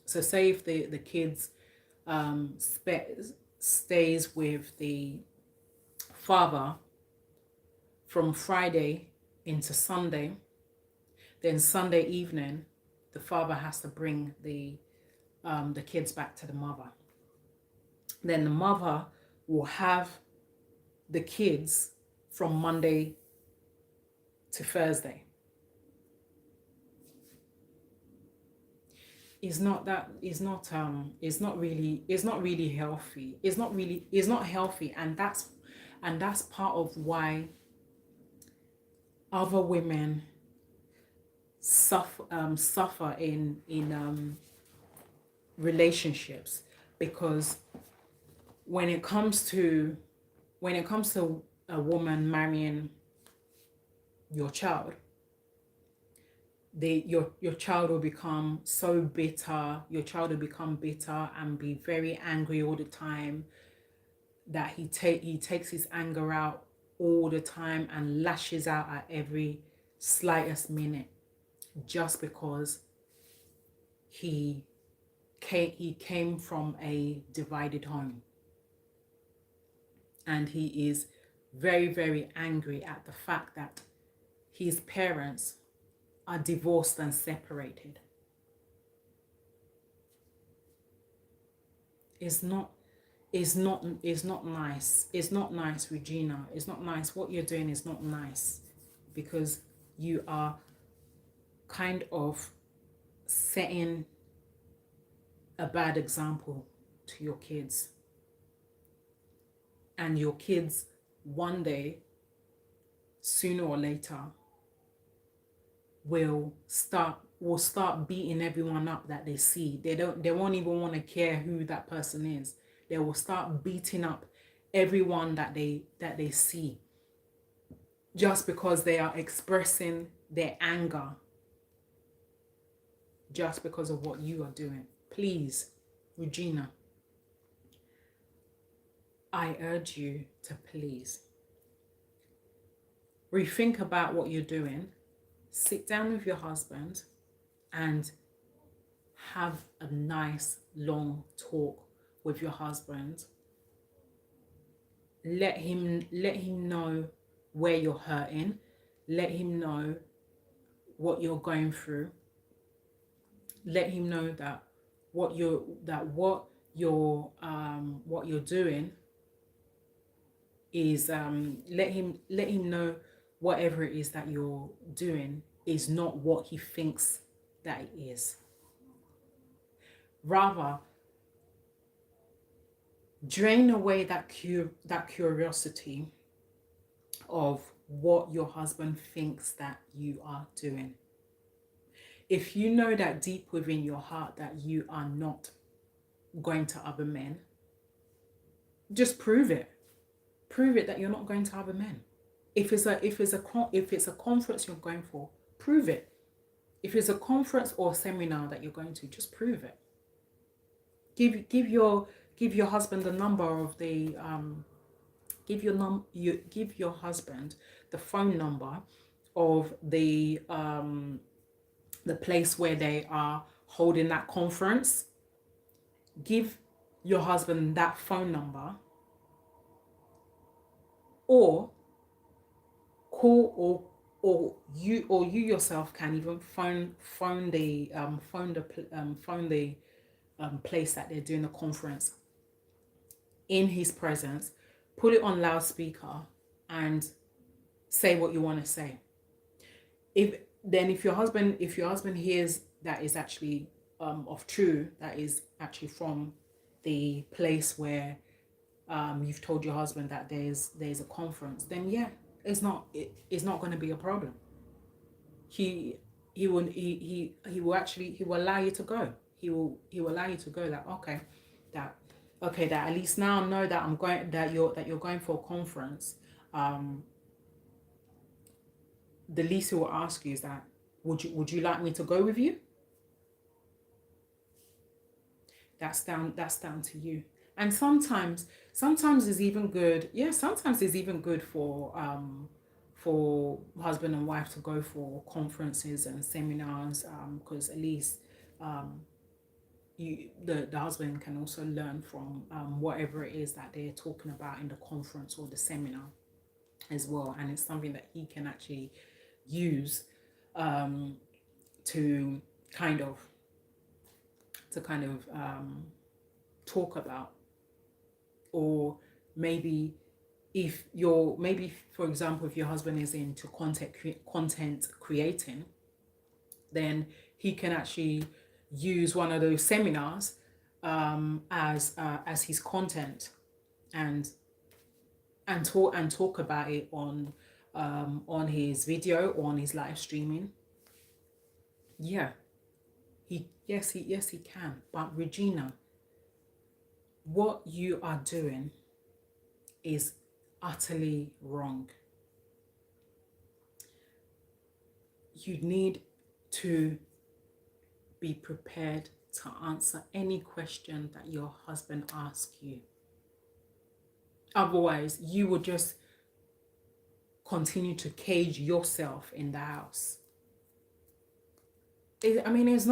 So say if the kids stays with the father from Friday into Sunday, then Sunday evening the father has to bring the kids back to the mother. Then the mother will have the kids from Monday to Thursday. It's not really healthy. It's not healthy, and that's part of why other women suffer in relationships, because when it comes to a woman marrying your child, your child will become so bitter. Your child will become bitter and be very angry all the time, that he takes his anger out all the time and lashes out at every slightest minute, just because he came from a divided home, and he is very, very angry at the fact that his parents are divorced and separated. It's not nice. It's not nice, Regina. It's not nice. What you're doing is not nice, because you are kind of setting a bad example to your kids. And your kids one day, sooner or later, will start beating everyone up that they see. They won't even want to care who that person is. They will start beating up everyone that they see, just because they are expressing their anger, just because of what you are doing. Please, Regina, I urge you to please rethink about what you're doing. Sit down with your husband and have a nice long talk with your husband. Let him know where you're hurting. Let him know what you're going through. Let him know that what you're doing is let him know whatever it is that you're doing is not what he thinks that it is. Rather, drain away that curiosity of what your husband thinks that you are doing. If you know that deep within your heart that you are not going to other men, just prove it. Prove it that you're not going to other men. If it's a conference you're going for, prove it. If it's a conference or a seminar that you're going to, just prove it. Give your husband the number of the give your husband the phone number of the place where they are holding that conference. Give your husband that phone number, or call, or you yourself can even phone the place that they're doing the conference in his presence, put it on loudspeaker, and say what you want to say. If your husband hears that is actually of true, that is actually from the place where you've told your husband that there's a conference, then yeah, it's not going to be a problem. He he will actually, he will allow you to go. He will allow you to go. Like, that that at least now I know that I'm going, that you're going for a conference. The least he will ask you is that, would you like me to go with you? That's down to you. And sometimes it's even good, yeah, sometimes it's even good for husband and wife to go for conferences and seminars, because at least the husband can also learn from whatever it is that they're talking about in the conference or the seminar as well, and it's something that he can actually use to kind of talk about. Or maybe, for example, if your husband is into content creating, then he can actually use one of those seminars as his content, and talk about it on his video or on his live streaming. Yeah, yes he can. But Regina, what you are doing is utterly wrong. You need to be prepared to answer any question that your husband asks you. Otherwise, you will just continue to cage yourself in the house. It's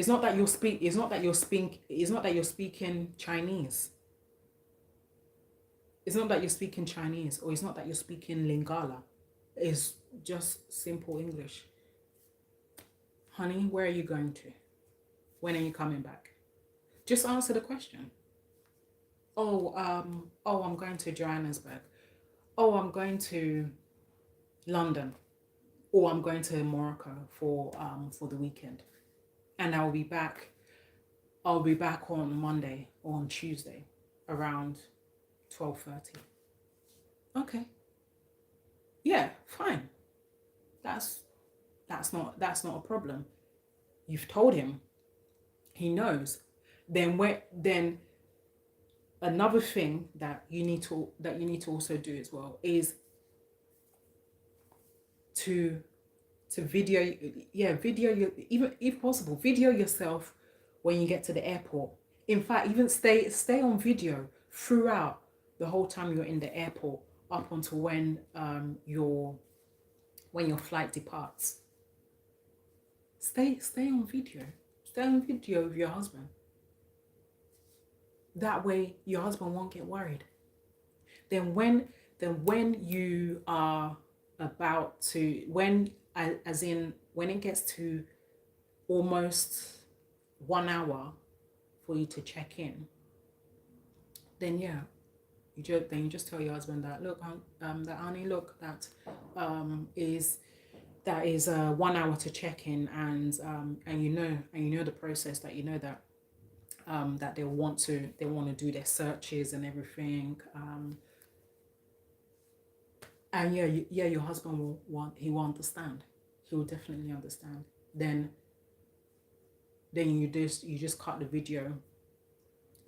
not that you're speaking Chinese. It's not that you're speaking Chinese, or it's not that you're speaking Lingala. It's just simple English. Honey, where are you going to? When are you coming back? Just answer the question. I'm going to Johannesburg. Oh, I'm going to London. Or I'm going to Morocco for the weekend. And I'll be back on Monday or on Tuesday around 12:30. Okay. Yeah, fine. That's not a problem. You've told him. He knows. Then another thing that you need to also do as well is to video your, even if possible, video yourself when you get to the airport. In fact, even stay on video throughout the whole time you're in the airport, up until when your flight departs. Stay on video. Stay on video with your husband. That way your husband won't get worried. Then when you are about to, when it gets to almost 1 hour for you to check in, then yeah, you just tell your husband that, look, that honey, look, that is 1 hour to check in, and you know the process, that you know that that they want to do their searches and everything, and your husband will understand. He will definitely understand. Then you just cut the video,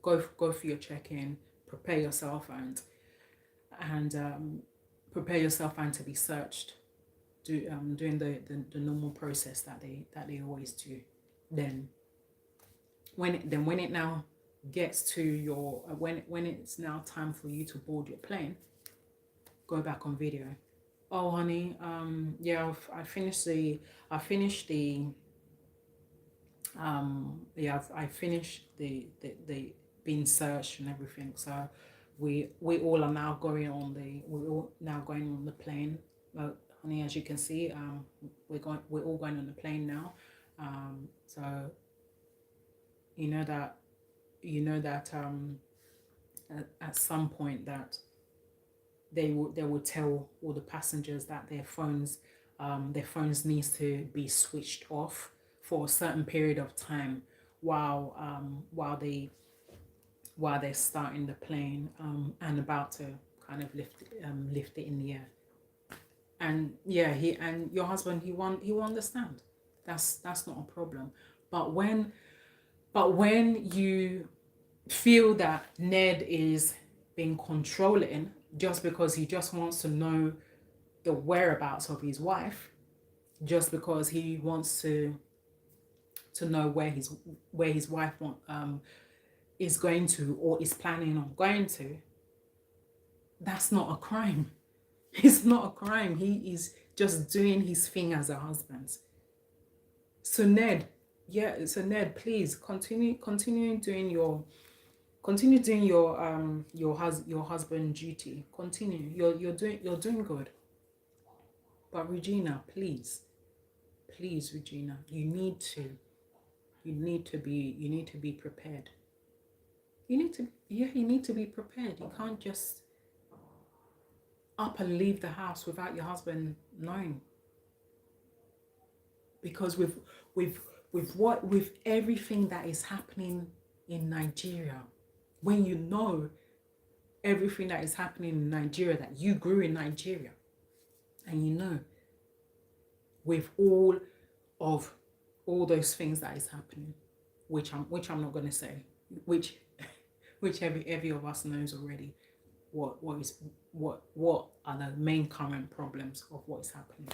go for your check-in, prepare yourself and prepare yourself and to be searched, doing the normal process that they always do. Then when it now gets to your when it's now time for you to board your plane, go back on video. Oh honey, I finished the Yeah, I finished the being searched and everything. So we all are now going on the we're all now going on the plane. Well, honey, as you can see, we're all going on the plane now. So you know that at some point that they will tell all the passengers that their phones needs to be switched off for a certain period of time while while they're starting the plane and about to kind of lift it in the air. And yeah, he and your husband he will understand. That's not a problem. But when you feel that Ned is being controlling just because he just wants to know the whereabouts of his wife, just because he wants to know where his wife is going to or is planning on going to, that's not a crime. It's not a crime. He is just doing his thing as a husband. So Ned, yeah, so Ned, please continue doing your husband duty. Continue. You're doing good. But Regina, please, Regina, you need to be prepared. You need to be prepared. You can't just up and leave the house without your husband knowing. Because with everything that is happening in Nigeria, when you know everything that is happening in Nigeria, that you grew in Nigeria, and you know with of all those things that is happening, which I'm not going to say, which every of us knows already, what are the main current problems of what is happening.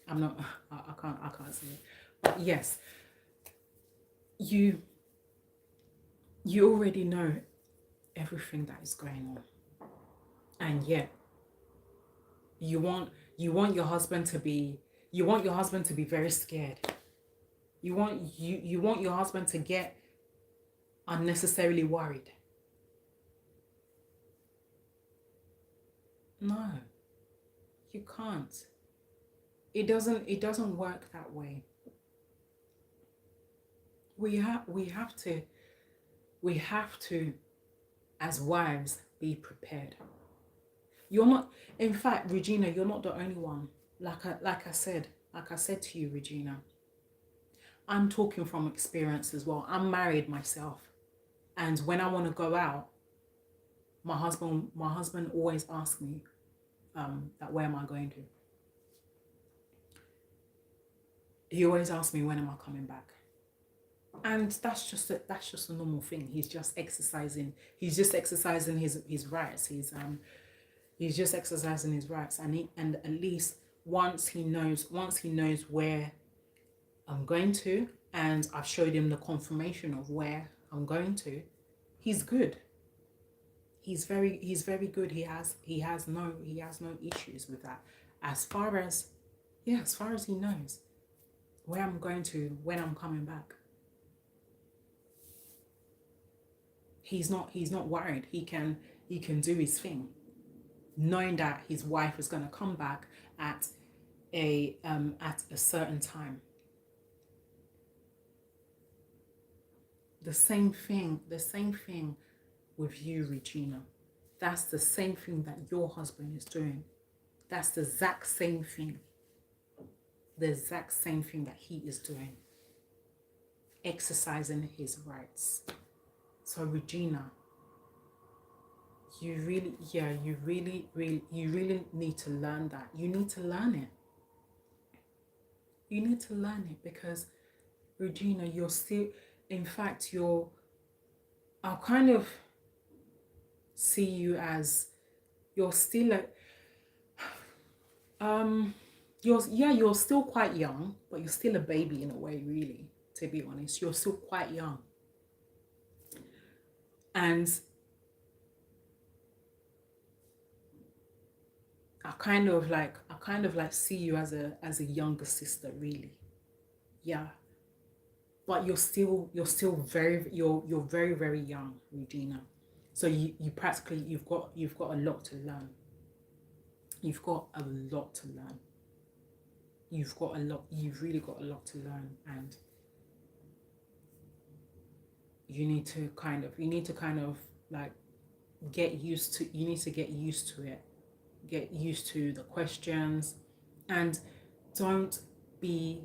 I'm not I can't say it. But yes, you already know everything that is going on, and yet you want your husband to be very scared. You want your husband to get unnecessarily worried. No, you can't. It doesn't work that way. We have to as wives be prepared. You're not, in fact, Regina, you're not the only one. Like I said to you, Regina, I'm talking from experience as well. I'm married myself, and when I want to go out, my husband always asks me, that where am I going to? He always asks me, when am I coming back? And that's just a normal thing. He's just exercising. His rights. He's just exercising his rights, and at least once he knows where I'm going to, and I've showed him the confirmation of where I'm going to, he's good. He's very good. He has no issues with that. As far as he knows where I'm going to, when I'm coming back. He's not worried. He can do his thing, knowing that his wife is going to come back at a certain time. The same thing with you, Regina. That's the same thing that your husband is doing. That's the exact same thing. The exact same thing that he is doing. Exercising his rights. So Regina, you really need to learn that. You need to learn it. You need to learn it because, Regina, you're still, in fact, I'll kind of see you as, you're still you're still quite young, but you're still a baby in a way, really, to be honest. You're still quite young. And I kind of like see you as a younger sister, really. Yeah. but you're still you're very, very young, Regina. So you practically, you've got a lot to learn. You've got a lot to learn. You've really got a lot to learn, and you need to kind of like get used to, you need to get used to it. Get used to the questions, and don't be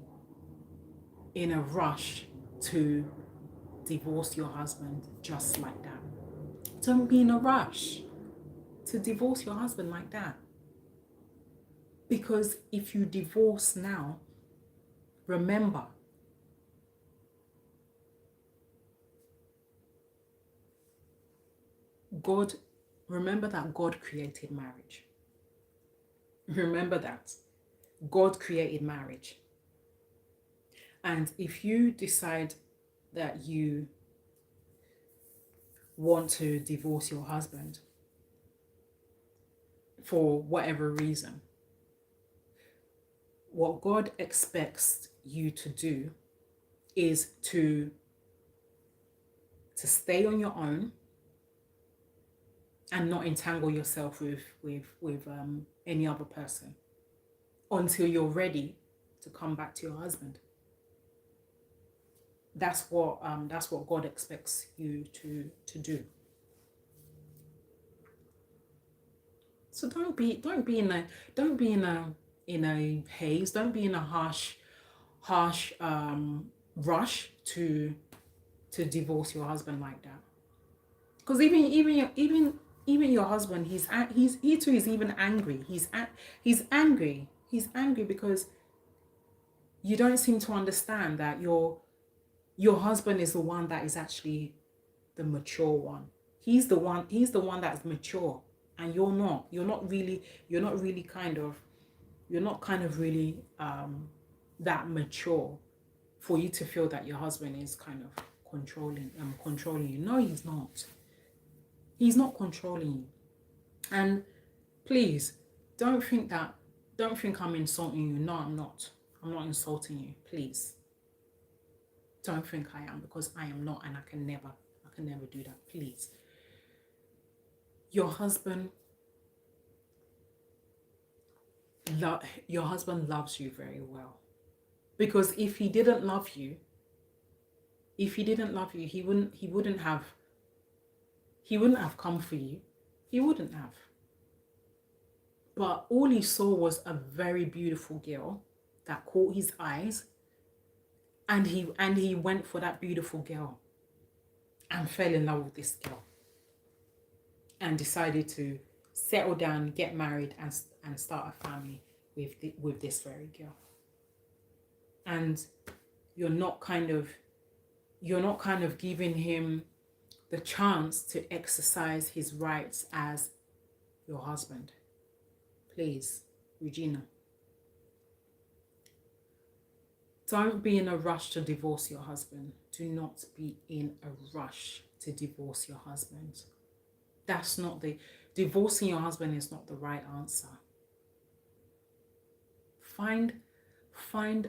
in a rush to divorce your husband just like that. Don't be in a rush to divorce your husband like that. Because if you divorce now, remember, remember that God created marriage. Remember that. God created marriage. And if you decide that you want to divorce your husband for whatever reason, what God expects you to do is to stay on your own and not entangle yourself with any other person until you're ready to come back to your husband. That's what God expects you to do. So don't be in a haze. Don't be in a harsh rush to divorce your husband like that. Because even your husband, he too is even angry. He's angry. He's angry because you don't seem to understand that your husband is the one that is actually the mature one. He's the one that's mature, and you're not. You're not really that mature for you to feel that your husband is kind of controlling you. No, he's not. He's not controlling you. And please don't think I'm insulting you. No, I'm not. I'm not insulting you. Please don't think I am, because I am not, and I can never do that. Please. Your husband loves you very well. Because if he didn't love you, he wouldn't have come for you. He wouldn't have. But all he saw was a very beautiful girl that caught his eyes, and he went for that beautiful girl and fell in love with this girl and decided to settle down, get married, and start a family with this very girl. And you're not kind of giving him the chance to exercise his rights as your husband. Please, Regina. Don't be in a rush to divorce your husband. Do not be in a rush to divorce your husband. Divorcing your husband is not the right answer. Find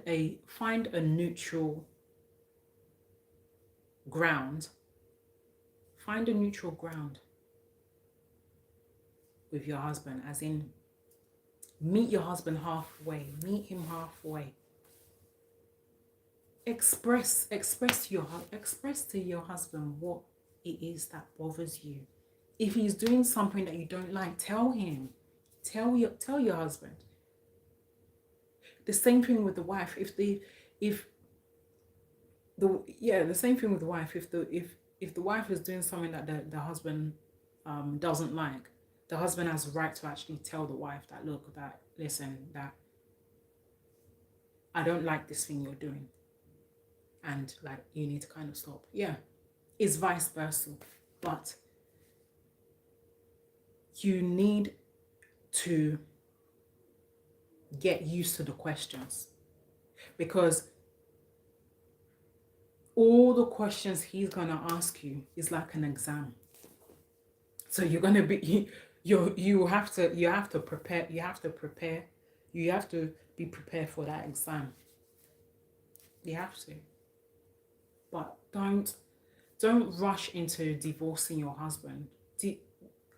a neutral ground. Find a neutral ground with your husband, as in meet your husband halfway. Meet him halfway. Express to your husband what it is that bothers you. If he's doing something that you don't like, tell him. Tell your husband. The same thing with the wife. The same thing with the wife. If the wife is doing something that the husband doesn't like, the husband has a right to actually tell the wife that, look, listen, that I don't like this thing you're doing, and like you need to kind of stop. Yeah, it's vice versa, but you need to get used to the questions, because all the questions he's gonna ask you is like an exam. So you're gonna be you have to prepare. You have to be prepared for that exam. You have to. but don't rush into divorcing your husband.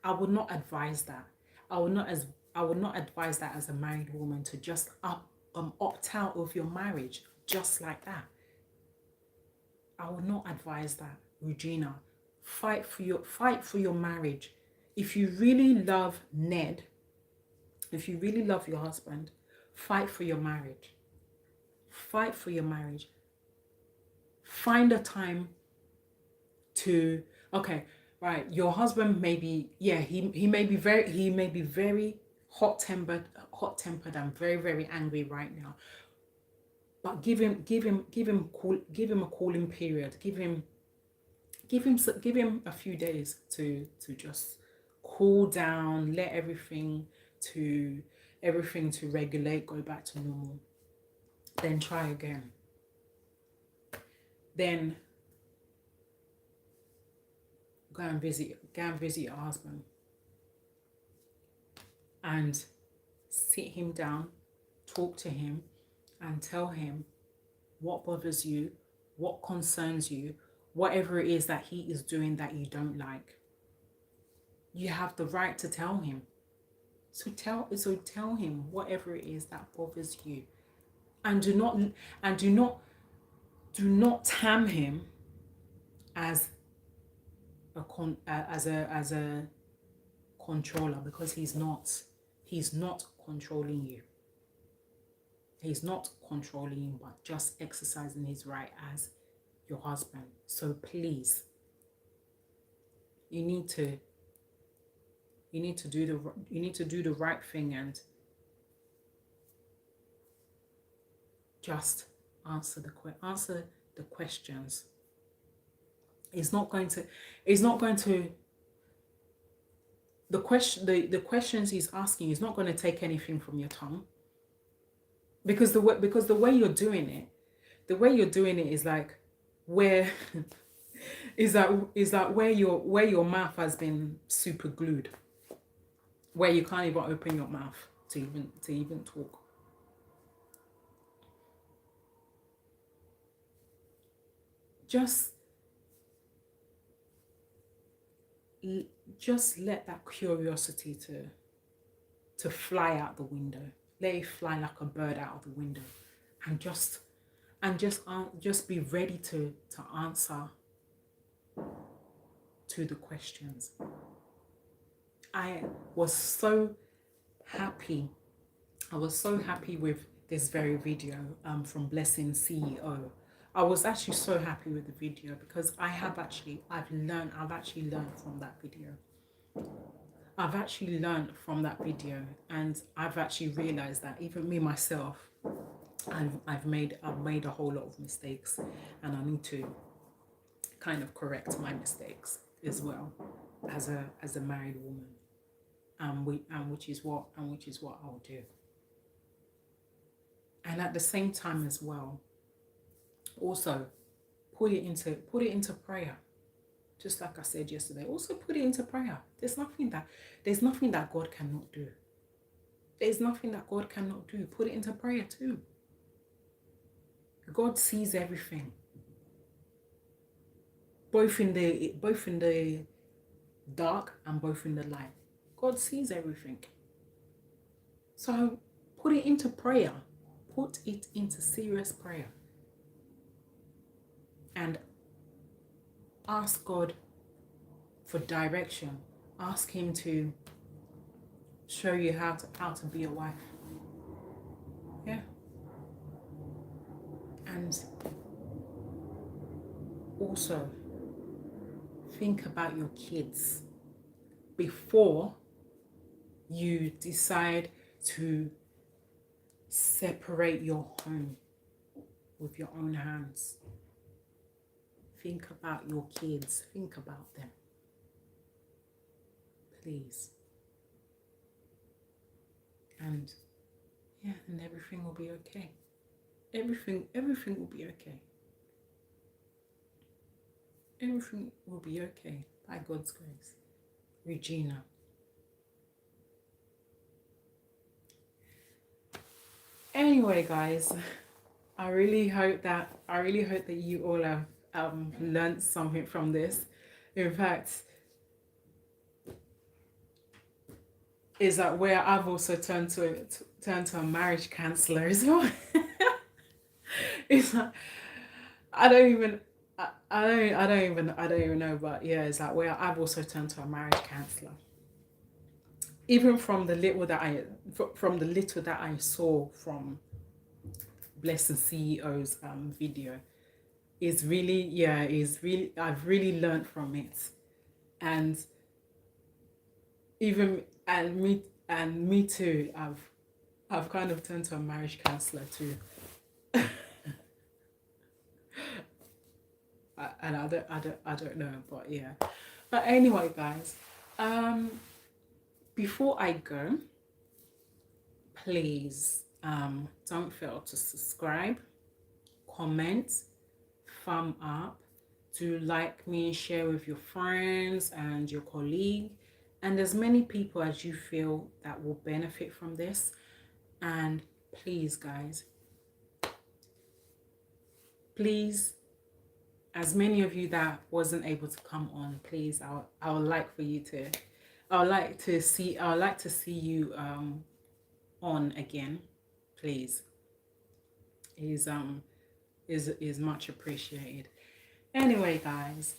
I would not advise that. I would not as I would not advise that as a married woman, to just opt out of your marriage just like that. I would not advise that, Regina. Fight for your marriage. If you really love Ned, if you really love your husband, fight for your marriage. Fight for your marriage. Find a time to, okay, right, your husband may be, yeah, he may be very hot-tempered and very, very angry right now. But give him a cooling period. Give him a few days to just cool down, let everything to regulate, go back to normal. Then try again. Then go and visit your husband and sit him down, talk to him, and tell him what bothers you, what concerns you, whatever it is that he is doing that you don't like. You have the right to tell him. So tell him whatever it is that bothers you, and do not tam him as a controller, because he's not controlling you. He's not controlling you, but just exercising his right as your husband. So please, you need to do the right thing and just answer the questions. The questions he's asking is not going to take anything from your tongue, because the way you're doing it is like where is that where your mouth has been super glued, where you can't even open your mouth to even talk. Just let that curiosity to fly out the window. Let it fly like a bird out of the window, and just be ready to answer to the questions. I was so happy with this very video from Blessing CEO. I was actually so happy with the video because I've actually learned from that video. I've actually learned from that video, and I've actually realized that even me myself, I've made a whole lot of mistakes, and I need to kind of correct my mistakes as well as a married woman, which is what I'll do. And at the same time as well, also put it into prayer. Just like I said yesterday, also put it into prayer. There's nothing that God cannot do. There's nothing that God cannot do. Put it into prayer too. God sees everything, both in the dark and both in the light. God sees everything. So put it into prayer. Put it into serious prayer. And ask God for direction. Ask him to show you how to be a wife. Yeah. And also think about your kids before you decide to separate your home with your own hands. Think about your kids. Think about them. Please. And yeah, and everything will be okay. Everything will be okay. Everything will be okay by God's grace. Regina. Anyway, guys, I really hope that you all learned something from this. In fact, is that where I've also turned to a marriage counselor as well. It's like I don't even know, but yeah, it's like where I've also turned to a marriage counselor. Even from the little that I saw from Blessing CEO's video, is really, yeah, is really, I've really learned from it. And even and me too, I've kind of turned to a marriage counselor too. And I don't know, but yeah. But anyway, guys, um before I go, please don't fail to subscribe, comment, thumb up, to like me, share with your friends and your colleague, and as many people as you feel that will benefit from this. And please, guys, please, as many of you that wasn't able to come on, please, I would like for you to, I would like to see you on again, please. Is much appreciated. Anyway, guys,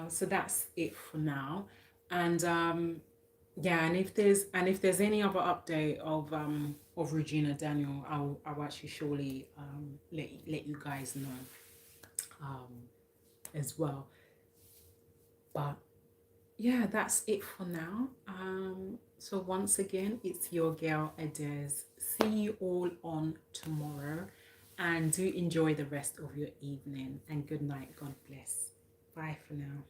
so that's it for now. And yeah, and if there's any other update of Regina Daniel, I'll actually surely let you guys know as well. But yeah, that's it for now. So once again, it's your girl Adez. See you all on tomorrow, and do enjoy the rest of your evening, and good night. God bless. Bye for now.